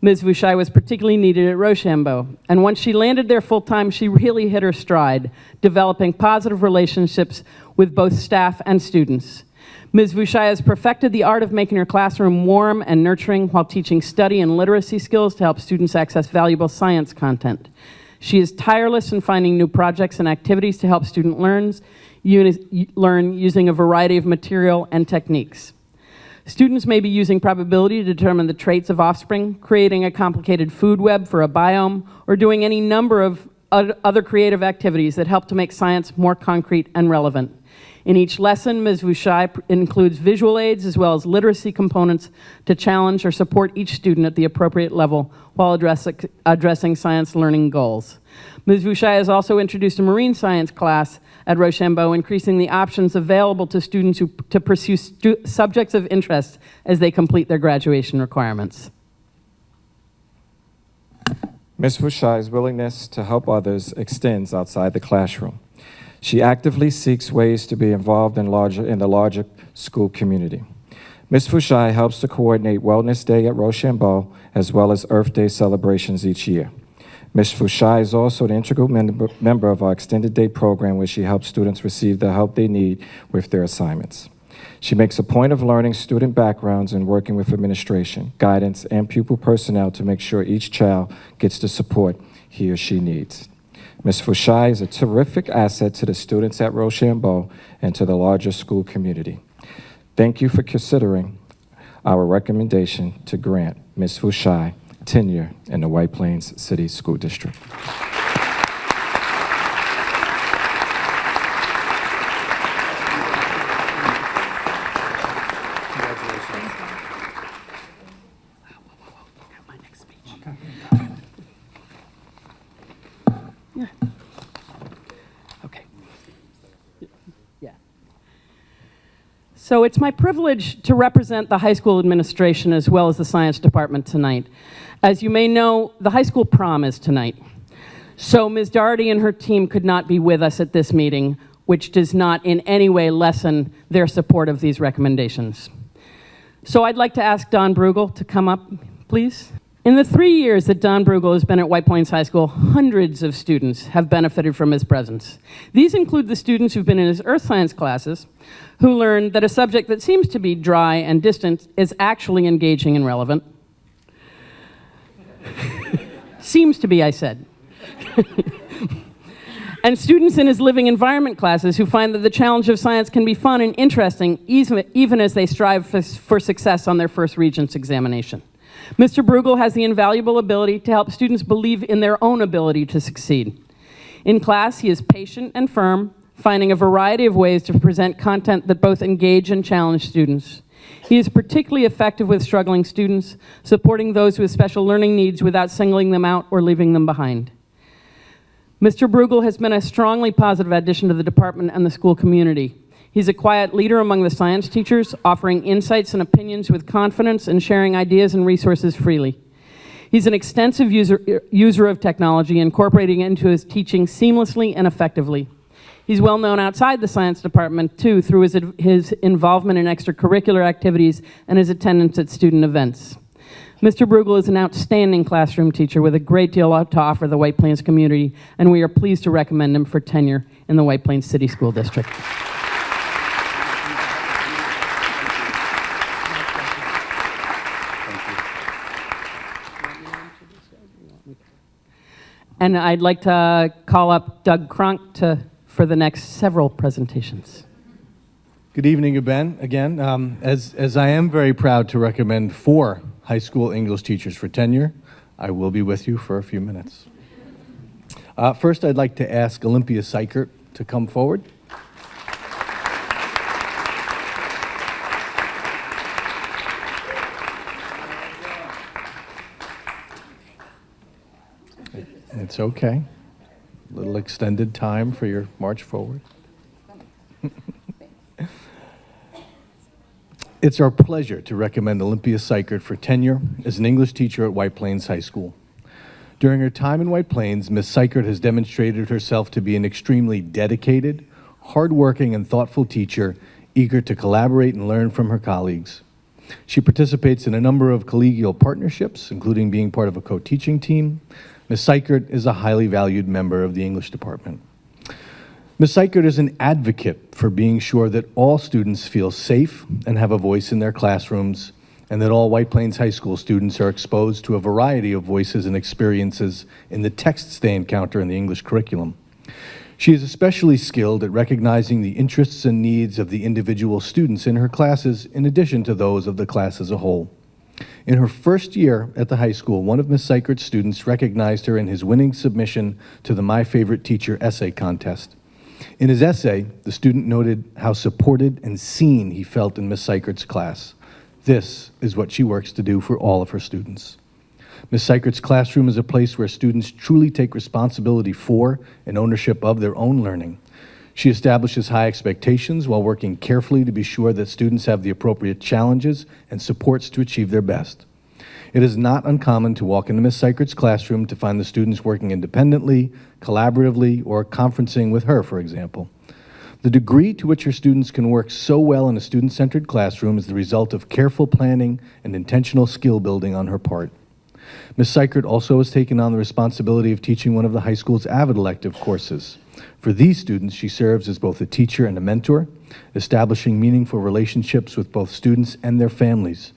Ms. Vouchai was particularly needed at Rochambeau, and once she landed there full-time, she really hit her stride, developing positive relationships with both staff and students. Ms. Vouchai has perfected the art of making her classroom warm and nurturing while teaching study and literacy skills to help students access valuable science content. She is tireless in finding new projects and activities to help students learn using a variety of material and techniques. Students may be using probability to determine the traits of offspring, creating a complicated food web for a biome, or doing any number of other creative activities that help to make science more concrete and relevant. In each lesson, Ms. Vouchai includes visual aids as well as literacy components to challenge or support each student at the appropriate level while addressing science learning goals. Ms. Vouchai has also introduced a marine science class at Rochambeau, increasing the options available to students to pursue subjects of interest as they complete their graduation requirements. Ms. Vouchai's willingness to help others extends outside the classroom. She actively seeks ways to be involved in the larger school community. Ms. Vouchai helps to coordinate Wellness Day at Rochambeau as well as Earth Day celebrations each year. Ms. Vouchai is also an integral member of our Extended Day program, where she helps students receive the help they need with their assignments. She makes a point of learning student backgrounds and working with administration, guidance, and pupil personnel to make sure each child gets the support he or she needs. Ms. Vouchai is a terrific asset to the students at Rochambeau and to the larger school community. Thank you for considering our recommendation to grant Ms. Vouchai tenure in the White Plains City School District. So it's my privilege to represent the high school administration as well as the science department tonight. As you may know, the high school prom is tonight. So Ms. Doherty and her team could not be with us at this meeting, which does not in any way lessen their support of these recommendations. So I'd like to ask Don Bruegel to come up, please. In the 3 years that Don Bruegel has been at White Plains High School, hundreds of students have benefited from his presence. These include the students who've been in his earth science classes, who learned that a subject that seems to be dry and distant is actually engaging and relevant. Seems to be, I said. And students in his living environment classes who find that the challenge of science can be fun and interesting, even as they strive for success on their first Regents examination. Mr. Bruegel has the invaluable ability to help students believe in their own ability to succeed. In class, he is patient and firm, finding a variety of ways to present content that both engage and challenge students. He is particularly effective with struggling students, supporting those with special learning needs without singling them out or leaving them behind. Mr. Bruegel has been a strongly positive addition to the department and the school community. He's a quiet leader among the science teachers, offering insights and opinions with confidence and sharing ideas and resources freely. He's an extensive user of technology, incorporating it into his teaching seamlessly and effectively. He's well known outside the science department, too, through his involvement in extracurricular activities and his attendance at student events. Mr. Bruegel is an outstanding classroom teacher with a great deal to offer the White Plains community, and we are pleased to recommend him for tenure in the White Plains City School District. And I'd like to call up Doug CRONK for the next several presentations. Good evening again. As I am very proud to recommend 4 high school English teachers for tenure, I will be with you for a few minutes. First, I'd like to ask Olympia Seichert to come forward. It's okay. A little extended time for your march forward. It's our pleasure to recommend Olympia Seichert for tenure as an English teacher at White Plains High School. During her time in White Plains, Ms. Seichert has demonstrated herself to be an extremely dedicated, hardworking, and thoughtful teacher, eager to collaborate and learn from her colleagues. She participates in a number of collegial partnerships, including being part of a co-teaching team. Ms. Seichert is a highly valued member of the English department. Ms. Seichert is an advocate for being sure that all students feel safe and have a voice in their classrooms, and that all White Plains High School students are exposed to a variety of voices and experiences in the texts they encounter in the English curriculum. She is especially skilled at recognizing the interests and needs of the individual students in her classes, in addition to those of the class as a whole. In her first year at the high school, one of Ms. Seichert's students recognized her in his winning submission to the My Favorite Teacher essay contest. In his essay, the student noted how supported and seen he felt in Ms. Seichert's class. This is what she works to do for all of her students. Ms. Seichert's classroom is a place where students truly take responsibility for and ownership of their own learning. She establishes high expectations while working carefully to be sure that students have the appropriate challenges and supports to achieve their best. It is not uncommon to walk into Ms. Seichert's classroom to find the students working independently, collaboratively, or conferencing with her, for example. The degree to which her students can work so well in a student-centered classroom is the result of careful planning and intentional skill building on her part. Ms. Seichert also has taken on the responsibility of teaching one of the high school's AVID elective courses. For these students, she serves as both a teacher and a mentor, establishing meaningful relationships with both students and their families.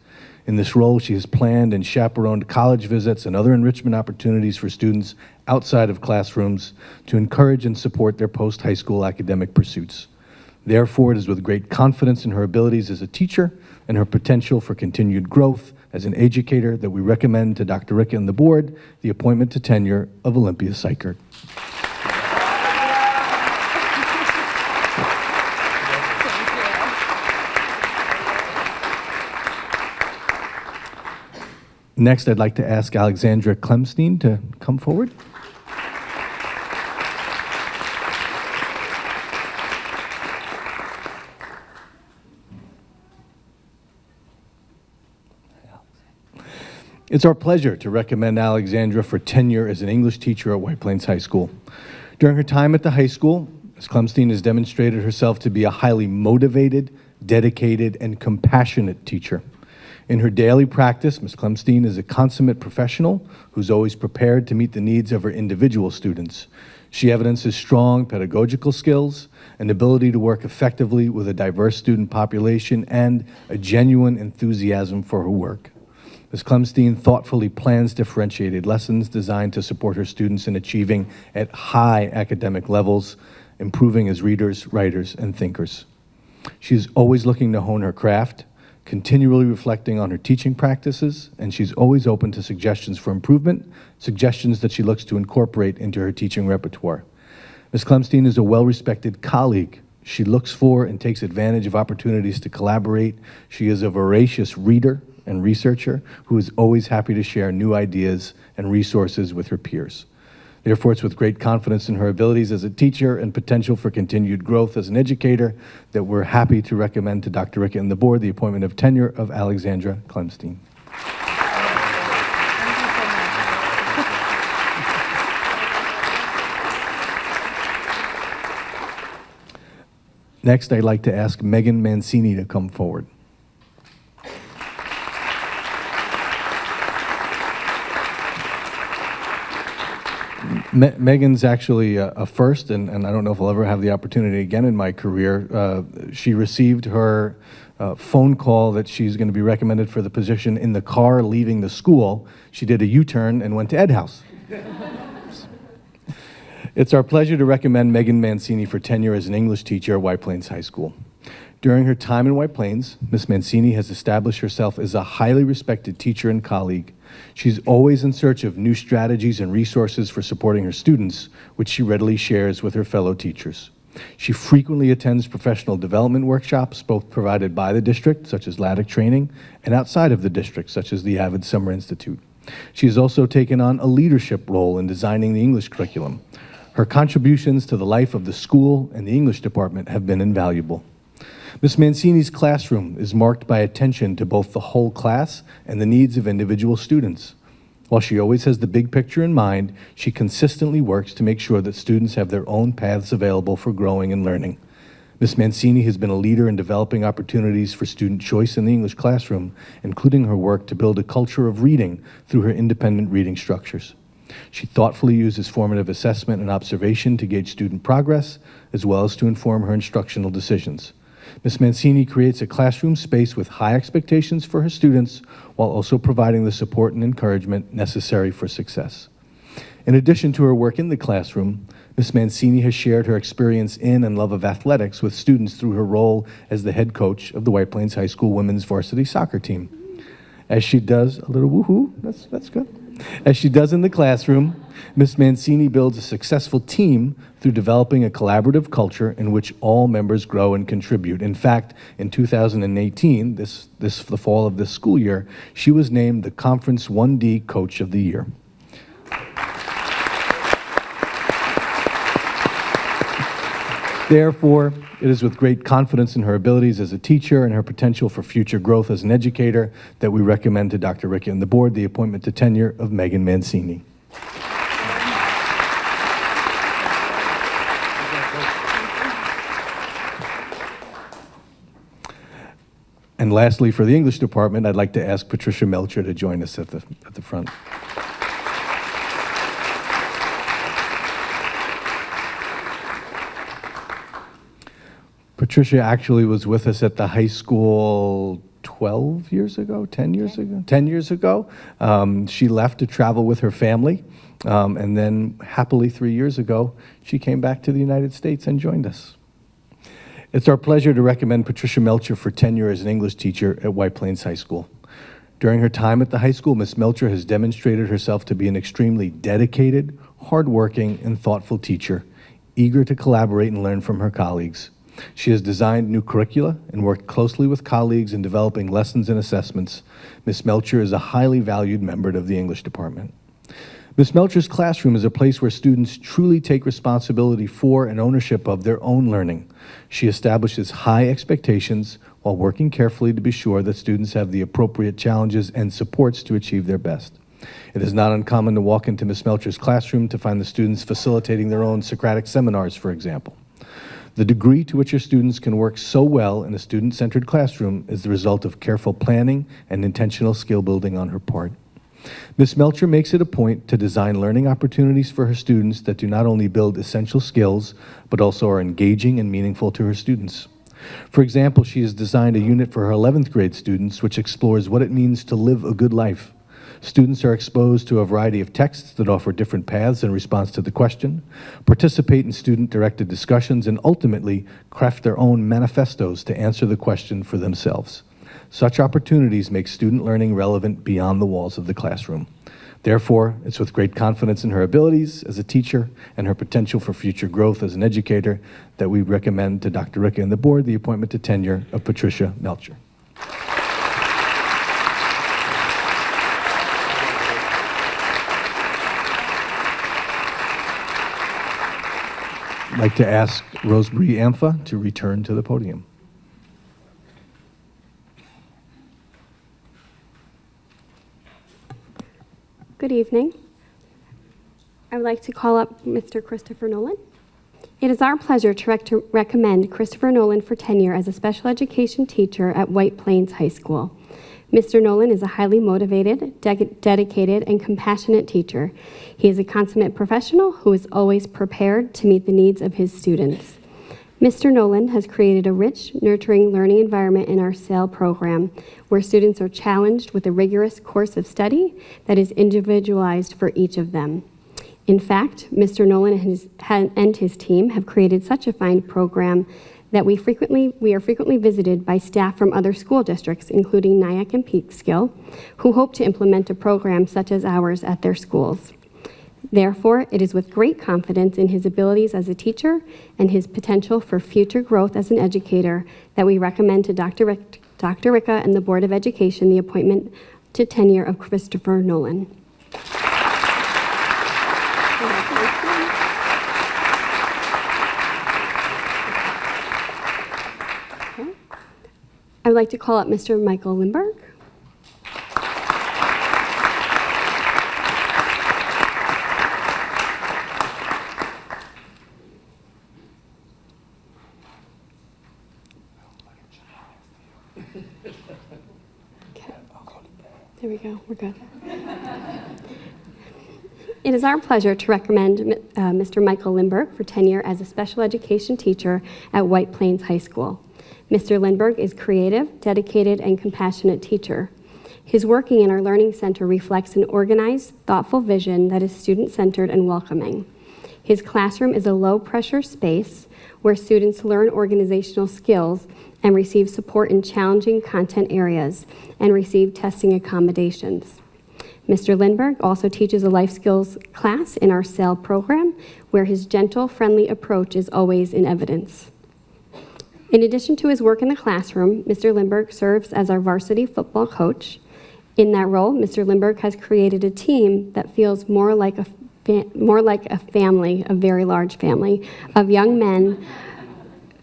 In this role, she has planned and chaperoned college visits and other enrichment opportunities for students outside of classrooms to encourage and support their post-high school academic pursuits. Therefore, it is with great confidence in her abilities as a teacher and her potential for continued growth as an educator that we recommend to Dr. Ricka and the board the appointment to tenure of Olympia Seichert. Next, I'd like to ask Alexandra KLEMSTINE to come forward. It's our pleasure to recommend Alexandra for tenure as an English teacher at White Plains High School. During her time at the high school, Ms. KLEMSTINE has demonstrated herself to be a highly motivated, dedicated, and compassionate teacher. In her daily practice, Ms. KLEMSTINE is a consummate professional who's always prepared to meet the needs of her individual students. She evidences strong pedagogical skills, an ability to work effectively with a diverse student population, and a genuine enthusiasm for her work. Ms. KLEMSTINE thoughtfully plans differentiated lessons designed to support her students in achieving at high academic levels, improving as readers, writers, and thinkers. She's always looking to hone her craft, continually reflecting on her teaching practices, and she's always open to suggestions for improvement, suggestions that she looks to incorporate into her teaching repertoire. Ms. KLEMSTINE is a well-respected colleague. She looks for and takes advantage of opportunities to collaborate. She is a voracious reader and researcher who is always happy to share new ideas and resources with her peers. Therefore, it's with great confidence in her abilities as a teacher and potential for continued growth as an educator that we're happy to recommend to Dr. Ricka and the board the appointment of tenure of Alexandra KLEMSTINE. Next, I'd like to ask Megan Mancini to come forward. Megan's actually a first, and I don't know if I'll ever have the opportunity again in my career. She received her phone call that she's going to be recommended for the position in the car leaving the school. She did a U-turn and went to Ed House. It's our pleasure to recommend Megan Mancini for tenure as an English teacher at White Plains High School. During her time in White Plains, Ms. Mancini has established herself as a highly respected teacher and colleague. She's always in search of new strategies and resources for supporting her students, which she readily shares with her fellow teachers. She frequently attends professional development workshops, both provided by the district, such as LADIC training, and outside of the district, such as the AVID Summer Institute. She has also taken on a leadership role in designing the English curriculum. Her contributions to the life of the school and the English department have been invaluable. Ms. Mancini's classroom is marked by attention to both the whole class and the needs of individual students. While she always has the big picture in mind, she consistently works to make sure that students have their own paths available for growing and learning. Ms. Mancini has been a leader in developing opportunities for student choice in the English classroom, including her work to build a culture of reading through her independent reading structures. She thoughtfully uses formative assessment and observation to gauge student progress, as well as to inform her instructional decisions. Ms. Mancini creates a classroom space with high expectations for her students, while also providing the support and encouragement necessary for success. In addition to her work in the classroom, Ms. Mancini has shared her experience in and love of athletics with students through her role as the head coach of the White Plains High School women's varsity soccer team. As she does, a little woohoo, that's good. As she does in the classroom, Ms. Mancini builds a successful team through developing a collaborative culture in which all members grow and contribute. In fact, in 2018, the fall of this school year, she was named the Conference 1D Coach of the Year. Therefore, it is with great confidence in her abilities as a teacher and her potential for future growth as an educator that we recommend to Dr. Ricca and the board the appointment to tenure of Megan Mancini. And lastly, for the English department, I'd like to ask Patricia Melcher to join us at the front. Patricia actually was with us at the high school 12 years ago, 10 years ago? 10 years ago. She left to travel with her family, and then happily 3 years ago, she came back to the United States and joined us. It's our pleasure to recommend Patricia Melcher for tenure as an English teacher at White Plains High School. During her time at the high school, Ms. Melcher has demonstrated herself to be an extremely dedicated, hardworking, and thoughtful teacher, eager to collaborate and learn from her colleagues. She has designed new curricula and worked closely with colleagues in developing lessons and assessments. Ms. Melcher is a highly valued member of the English department. Ms. Melcher's classroom is a place where students truly take responsibility for and ownership of their own learning. She establishes high expectations while working carefully to be sure that students have the appropriate challenges and supports to achieve their best. It is not uncommon to walk into Ms. Melcher's classroom to find the students facilitating their own Socratic seminars, for example. The degree to which your students can work so well in a student-centered classroom is the result of careful planning and intentional skill building on her part. Ms. Melcher makes it a point to design learning opportunities for her students that do not only build essential skills, but also are engaging and meaningful to her students. For example, she has designed a unit for her 11th grade students which explores what it means to live a good life. Students are exposed to a variety of texts that offer different paths in response to the question, participate in student-directed discussions, and ultimately craft their own manifestos to answer the question for themselves. Such opportunities make student learning relevant beyond the walls of the classroom. Therefore, it's with great confidence in her abilities as a teacher and her potential for future growth as an educator that we recommend to Dr. Ricca and the board the appointment to tenure of Patricia Melcher. I'd like to ask Rosemary Ampha to return to the podium. Good evening. I would like to call up Mr. Christopher Nolan. It is our pleasure to recommend Christopher Nolan for tenure as a special education teacher at White Plains High School. Mr. Nolan is a highly motivated, dedicated, and compassionate teacher. He is a consummate professional who is always prepared to meet the needs of his students. Mr. Nolan has created a rich, nurturing learning environment in our SAIL program, where students are challenged with a rigorous course of study that is individualized for each of them. In fact, Mr. Nolan and his team have created such a fine program that we are frequently visited by staff from other school districts, including Nyack and Peekskill, who hope to implement a program such as ours at their schools. Therefore, it is with great confidence in his abilities as a teacher and his potential for future growth as an educator that we recommend to Dr. Ricca and the Board of Education the appointment to tenure of Christopher Nolan. I would like to call up Mr. Michael Lindberg. go. We're good. It is our pleasure to recommend Mr. Michael Lindberg for tenure as a special education teacher at White Plains High School. Mr. Lindberg is creative, dedicated, and compassionate teacher. His working in our Learning Center reflects an organized, thoughtful vision that is student-centered and welcoming. His classroom is a low-pressure space where students learn organizational skills and receive support in challenging content areas and receive testing accommodations. Mr. Lindberg also teaches a life skills class in our SEL program, where his gentle, friendly approach is always in evidence. In addition to his work in the classroom, Mr. Lindberg serves as our varsity football coach. In that role, Mr. Lindberg has created a team that feels more like a family, a very large family, of young men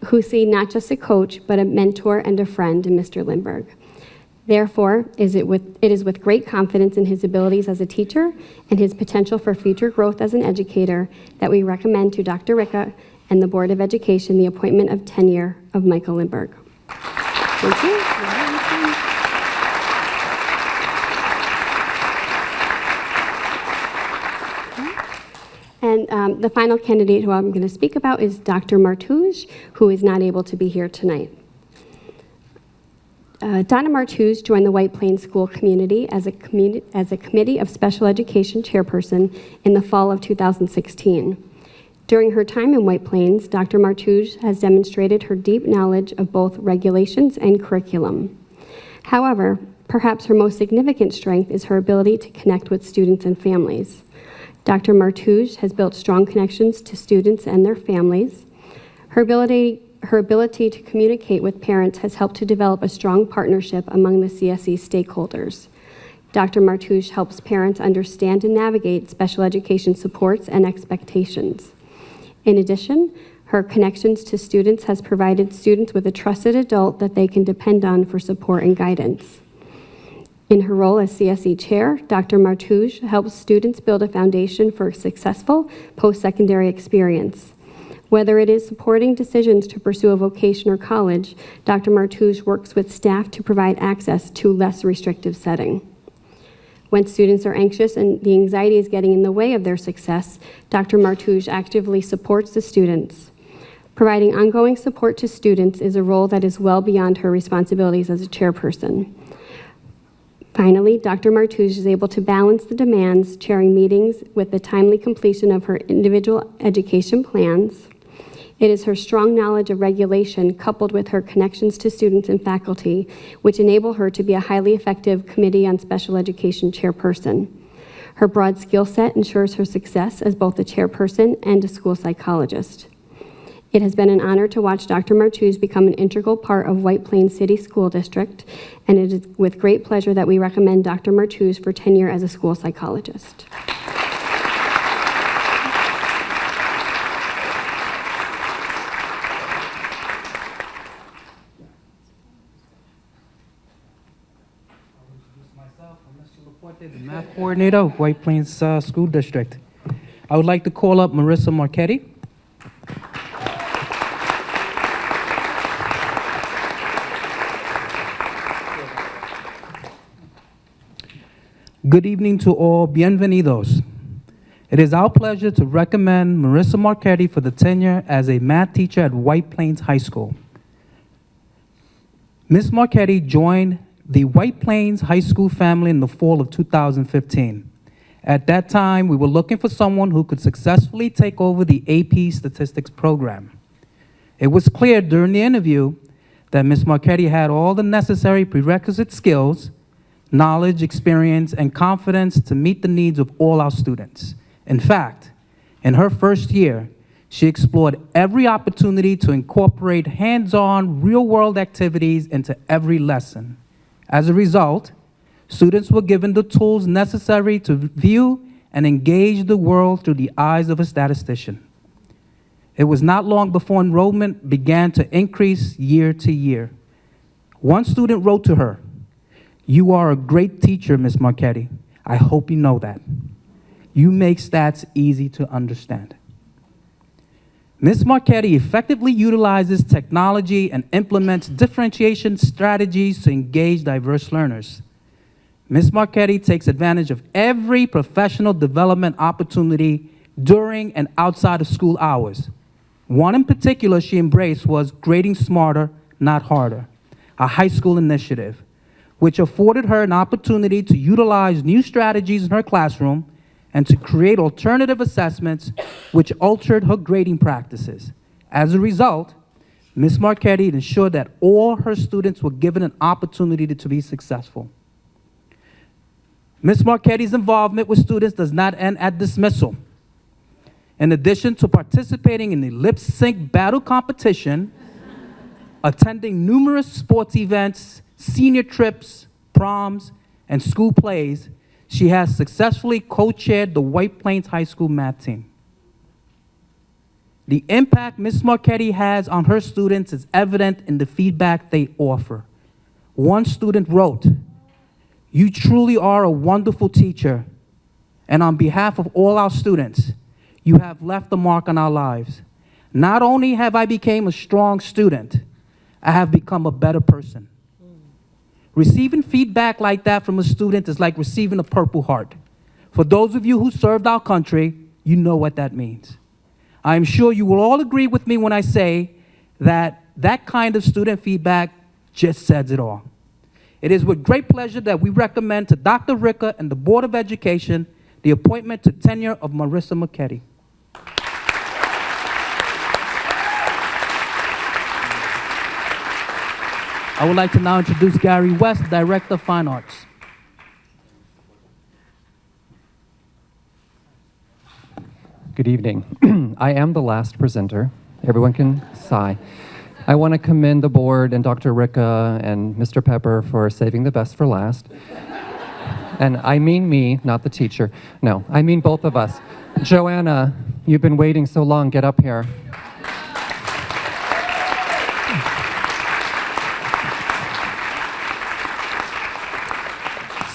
who see not just a coach, but a mentor and a friend in Mr. Lindberg. Therefore, it is with great confidence in his abilities as a teacher and his potential for future growth as an educator that we recommend to Dr. Ricca and the Board of Education the appointment of tenure of Michael Lindberg. Thank you. And the final candidate who I'm going to speak about is Dr. Martouge, who is not able to be here tonight. Donna Martouge joined the White Plains School community as a Committee of Special Education chairperson in the fall of 2016. During her time in White Plains, Dr. Martouge has demonstrated her deep knowledge of both regulations and curriculum. However, perhaps her most significant strength is her ability to connect with students and families. Dr. Martouge has built strong connections to students and their families. Her ability to communicate with parents has helped to develop a strong partnership among the CSE stakeholders. Dr. Martouge helps parents understand and navigate special education supports and expectations. In addition, her connections to students has provided students with a trusted adult that they can depend on for support and guidance. In her role as CSE chair, Dr. Martouge helps students build a foundation for a successful post-secondary experience. Whether it is supporting decisions to pursue a vocation or college, Dr. Martouge works with staff to provide access to a less restrictive setting. When students are anxious and the anxiety is getting in the way of their success, Dr. Martouge actively supports the students. Providing ongoing support to students is a role that is well beyond her responsibilities as a chairperson. Finally, Dr. Martouge is able to balance the demands, chairing meetings with the timely completion of her individual education plans. It is her strong knowledge of regulation coupled with her connections to students and faculty, which enable her to be a highly effective Committee on Special Education chairperson. Her broad skill set ensures her success as both a chairperson and a school psychologist. It has been an honor to watch Dr. Martouge become an integral part of White Plains City School District, and it is with great pleasure that we recommend Dr. Martouge for tenure as a school psychologist. The math coordinator of White Plains School District. I would like to call up Marissa Marchetti. Good evening to all. Bienvenidos. It is our pleasure to recommend Marissa Marchetti for the tenure as a math teacher at White Plains High School. Ms. Marchetti joined the White Plains High School family in the fall of 2015. At that time, we were looking for someone who could successfully take over the AP Statistics program. It was clear during the interview that Ms. Marchetti had all the necessary prerequisite skills, knowledge, experience, and confidence to meet the needs of all our students. In fact, in her first year, she explored every opportunity to incorporate hands-on, real-world activities into every lesson. As a result, students were given the tools necessary to view and engage the world through the eyes of a statistician. It was not long before enrollment began to increase year to year. One student wrote to her, "You are a great teacher, Ms. Marchetti. I hope you know that. You make stats easy to understand." Ms. Marchetti effectively utilizes technology and implements differentiation strategies to engage diverse learners. Ms. Marchetti takes advantage of every professional development opportunity during and outside of school hours. One in particular she embraced was Grading Smarter, Not Harder, a high school initiative, which afforded her an opportunity to utilize new strategies in her classroom and to create alternative assessments which altered her grading practices. As a result, Ms. Marchetti ensured that all her students were given an opportunity to be successful. Ms. Marchetti's involvement with students does not end at dismissal. In addition to participating in the lip sync battle competition, attending numerous sports events, senior trips, proms, and school plays, she has successfully co-chaired the White Plains High School math team. The impact Ms. Marchetti has on her students is evident in the feedback they offer. One student wrote, "You truly are a wonderful teacher, and on behalf of all our students, you have left a mark on our lives. Not only have I become a strong student, I have become a better person." Receiving feedback like that from a student is like receiving a Purple Heart. For those of you who served our country, you know what that means. I am sure you will all agree with me when I say that that kind of student feedback just says it all. It is with great pleasure that we recommend to Dr. Ricca and the Board of Education the appointment to tenure of Marissa Marchetti. I would like to now introduce Gary West, Director of Fine Arts. Good evening. I am the last presenter. Everyone can sigh. I want to commend the board and Dr. Ricca and Mr. Pepper for saving the best for last. And I mean me, not the teacher. No, I mean both of us. Joanna, you've been waiting so long. Get up here.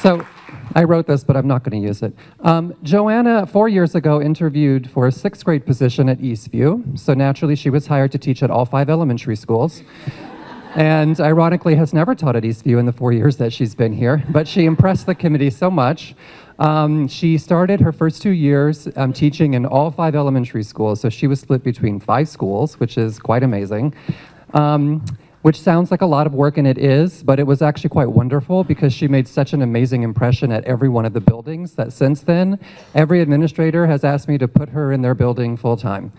So I wrote this, but I'm not going to use it. Joanna, 4 years ago, interviewed for a 6th grade position at Eastview. So naturally, she was hired to teach at all 5 elementary schools. And ironically, has never taught at Eastview in the 4 years that she's been here. But she impressed the committee so much. She started her first 2 years teaching in all 5 elementary schools. So she was split between 5 schools, which is quite amazing. Which sounds like a lot of work, and it is, but it was actually quite wonderful because she made such an amazing impression at every one of the buildings that since then, every administrator has asked me to put her in their building full-time.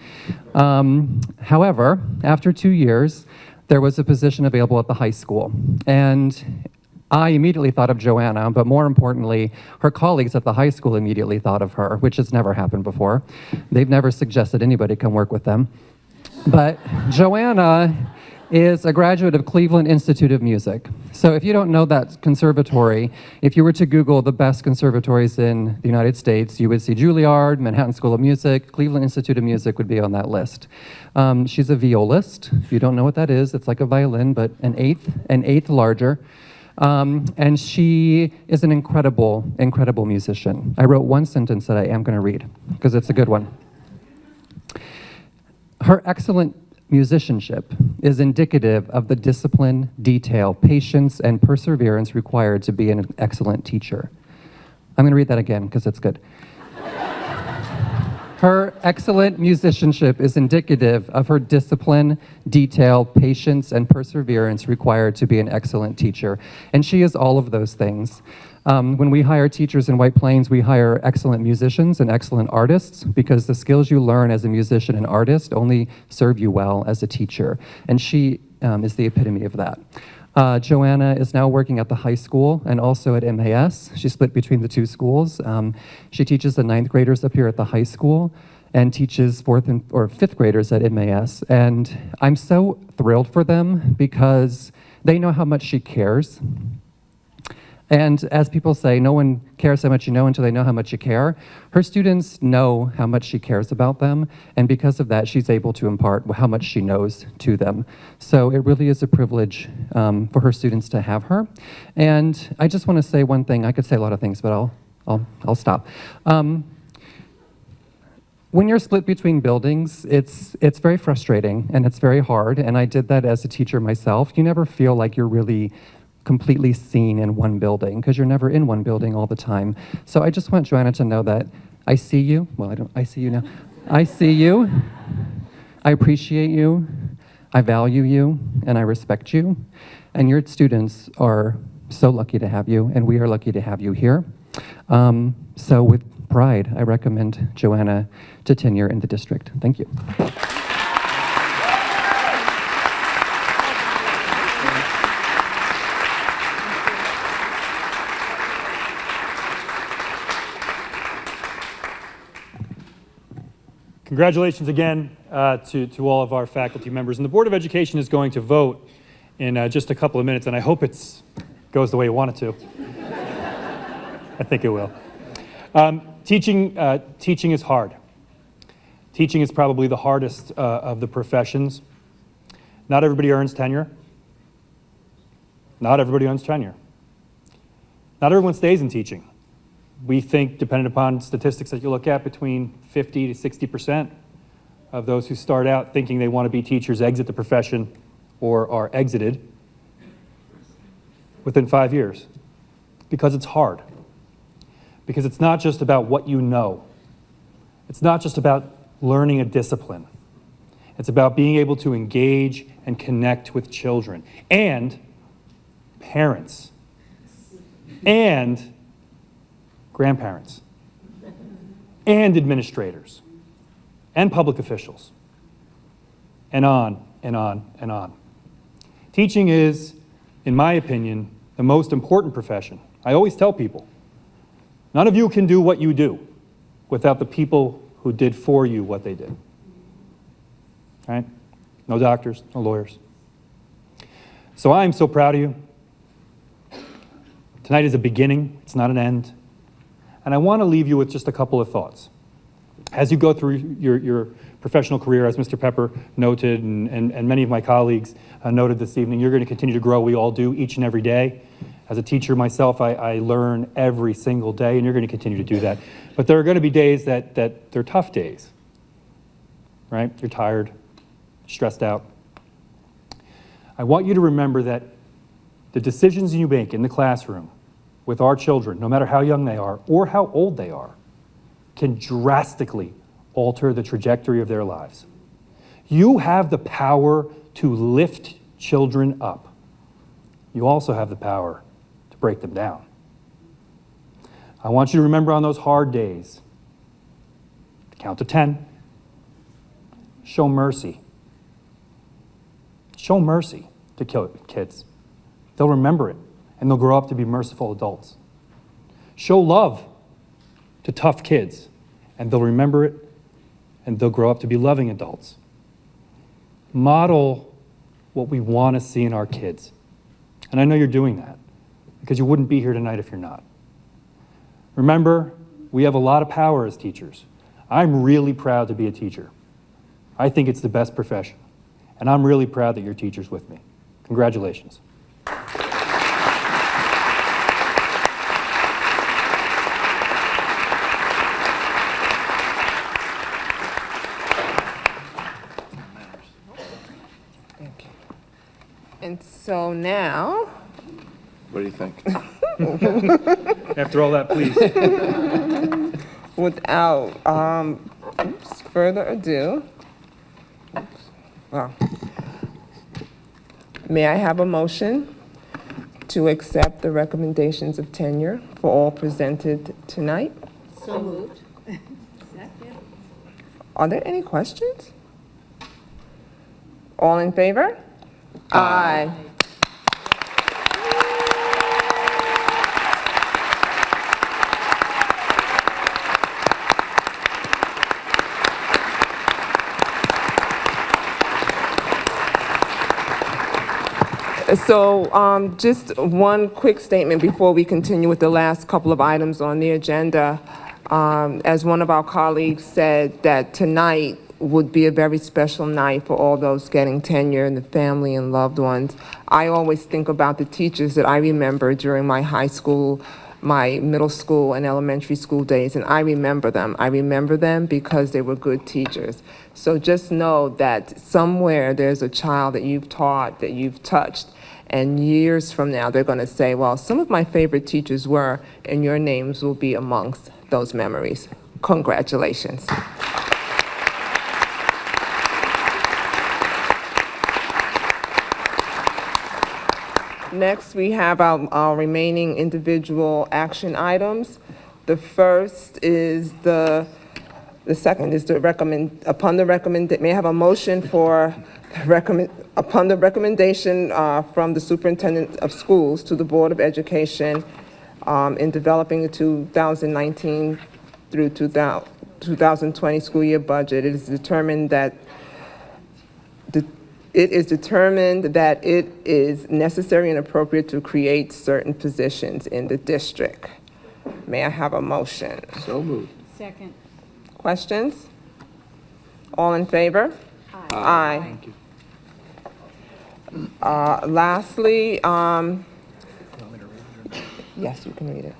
However, after 2 years, there was a position available at the high school, and I immediately thought of Joanna, but more importantly, her colleagues at the high school immediately thought of her, which has never happened before. They've never suggested anybody come work with them. But Joanna is a graduate of Cleveland Institute of Music. So if you don't know that conservatory, if you were to Google the best conservatories in the United States, you would see Juilliard, Manhattan School of Music, Cleveland Institute of Music would be on that list. She's a violist. If you don't know what that is, it's like a violin, but an eighth larger. And she is an incredible, incredible musician. I wrote one sentence that I am going to read because it's a good one. Her excellent musicianship is indicative of the discipline, detail, patience, and perseverance required to be an excellent teacher. I'm going to read that again because it's good. Her excellent musicianship is indicative of her discipline, detail, patience, and perseverance required to be an excellent teacher. And she is all of those things. When we hire teachers in White Plains, we hire excellent musicians and excellent artists because the skills you learn as a musician and artist only serve you well as a teacher. And she is the epitome of that. Joanna is now working at the high school and also at MAS. She's split between the two schools. She teaches the 9th graders up here at the high school and teaches 4th or 5th graders at MAS. And I'm so thrilled for them because they know how much she cares. And as people say, no one cares how much you know until they know how much you care. Her students know how much she cares about them, and because of that, she's able to impart how much she knows to them. So it really is a privilege for her students to have her. And I just want to say one thing. I could say a lot of things, but I'll stop. When you're split between buildings, it's very frustrating and it's very hard, and I did that as a teacher myself. You never feel like you're really completely seen in one building, because you're never in one building all the time. So I just want Joanna to know that I see you. Well, I see you now. I see you. I appreciate you. I value you, and I respect you. And your students are so lucky to have you, and we are lucky to have you here. So with pride, I recommend Joanna to tenure in the district. Thank you. Congratulations again to all of our faculty members. And the Board of Education is going to vote in just a couple of minutes, and I hope it goes the way you want it to. I think it will. Teaching is hard. Teaching is probably the hardest of the professions. Not everybody earns tenure. Not everybody earns tenure. Not everyone stays in teaching. We think, depending upon statistics that you look at, between 50 to 60% of those who start out thinking they want to be teachers exit the profession or are exited within 5 years, because it's hard. Because it's not just about what you know. It's not just about learning a discipline. It's about being able to engage and connect with children and parents and grandparents and administrators and public officials, and on and on and on. Teaching is, in my opinion, the most important profession. I always tell people, none of you can do what you do without the people who did for you what they did. Right? No doctors, no lawyers. So I'm so proud of you. Tonight is a beginning, it's not an end. And I want to leave you with just a couple of thoughts. As you go through your professional career, as Mr. Pepper noted, and many of my colleagues noted this evening, you're going to continue to grow. We all do, each and every day. As a teacher myself, I learn every single day, and you're going to continue to do that. But there are going to be days that they're tough days, right? You're tired, stressed out. I want you to remember that the decisions you make in the classroom with our children, no matter how young they are or how old they are, can drastically alter the trajectory of their lives. You have the power to lift children up. You also have the power to break them down. I want you to remember on those hard days, to count to 10, show mercy. Show mercy to kids. They'll remember it, and they'll grow up to be merciful adults. Show love to tough kids, and they'll remember it, and they'll grow up to be loving adults. Model what we want to see in our kids. And I know you're doing that, because you wouldn't be here tonight if you're not. Remember, we have a lot of power as teachers. I'm really proud to be a teacher. I think it's the best profession, and I'm really proud that you're teachers with me. Congratulations. And so now, What do you think? After all that, please. without further ado, may I have a motion to accept the recommendations of tenure for all presented tonight? So moved. Are there any questions? All in favor? Aye. So just one quick statement before we continue with the last couple of items on the agenda. As one of our colleagues said, that tonight would be a very special night for all those getting tenure and the family and loved ones. I always think about the teachers that I remember during my high school, my middle school and elementary school days, and I remember them. I remember them because they were good teachers. So just know that somewhere there's a child that you've taught, that you've touched, And years from now, they're going to say, well, some of my favorite teachers were, and your names will be amongst those memories. Congratulations. Next, we have our remaining individual action items. The first is the second is to recommend, upon the may I have a motion for upon the recommendation from the superintendent of schools to the Board of Education in developing the 2019 through 2020 school year budget, it is determined that it is necessary and appropriate to create certain positions in the district. May I have a motion? So moved. Second. Questions? All in favor? Aye. Thank you. Lastly, yes, you can read it.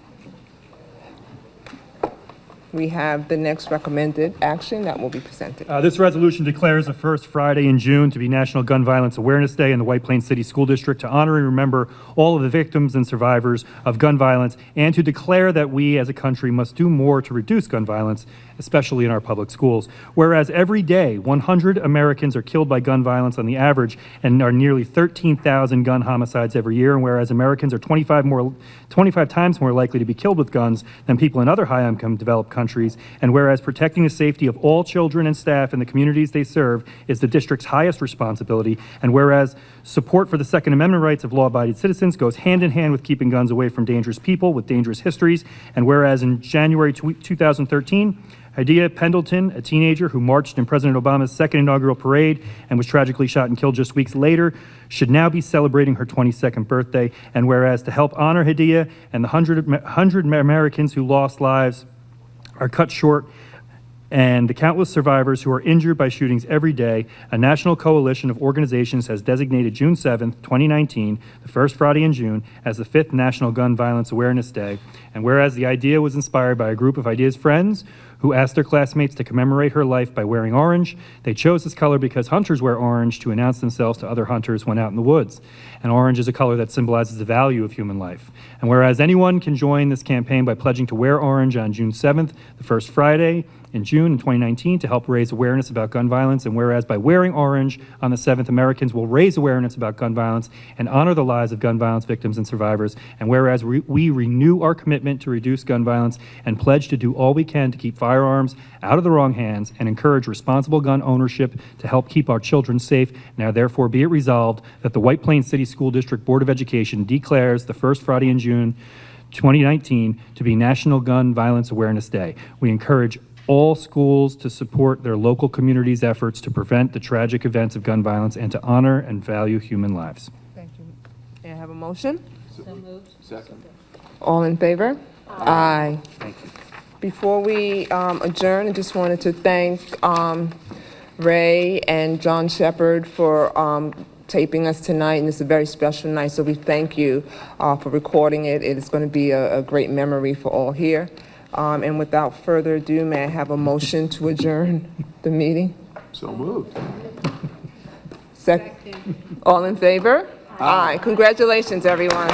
We have the next recommended action that will be presented. This resolution declares the first Friday in June to be National Gun Violence Awareness Day in the White Plains City School District to honor and remember all of the victims and survivors of gun violence, and to declare that we as a country must do more to reduce gun violence, especially in our public schools. Whereas every day, 100 Americans are killed by gun violence on the average, and are nearly 13,000 gun homicides every year, and whereas Americans are 25 times more likely to be killed with guns than people in other high-income developed countries, and whereas protecting the safety of all children and staff in the communities they serve is the district's highest responsibility, and whereas support for the Second Amendment rights of law-abiding citizens goes hand in hand with keeping guns away from dangerous people with dangerous histories, and whereas in January 2013, Hadiya Pendleton, a teenager who marched in President Obama's second inaugural parade and was tragically shot and killed just weeks later, should now be celebrating her 22nd birthday. And whereas to help honor Hadiya and the 100 Americans who lost lives are cut short, and the countless survivors who are injured by shootings every day, a national coalition of organizations has designated June 7th, 2019, the first Friday in June, as the 5th National Gun Violence Awareness Day. And whereas the idea was inspired by a group of Hadiya's friends who asked their classmates to commemorate her life by wearing orange, they chose this color because hunters wear orange to announce themselves to other hunters when out in the woods. And orange is a color that symbolizes the value of human life. And whereas anyone can join this campaign by pledging to wear orange on June 7th, the first Friday in June in 2019, to help raise awareness about gun violence, and whereas by wearing orange on the 7th, Americans will raise awareness about gun violence and honor the lives of gun violence victims and survivors, and whereas we renew our commitment to reduce gun violence and pledge to do all we can to keep firearms out of the wrong hands and encourage responsible gun ownership to help keep our children safe, now therefore be it resolved that the White Plains City School District Board of Education declares the first Friday in June 2019 to be National Gun Violence Awareness Day. We encourage all schools to support their local communities' efforts to prevent the tragic events of gun violence and to honor and value human lives. Thank you. May I have a motion? So moved. Second. All in favor? Aye. Thank you. Before we adjourn, I just wanted to thank Ray and John Shepard for taping us tonight, and it's a very special night, so we thank you for recording it. It is going to be a great memory for all here. And without further ado, may I have a motion to adjourn the meeting? So moved. Second. All in favor? Aye. Congratulations, everyone.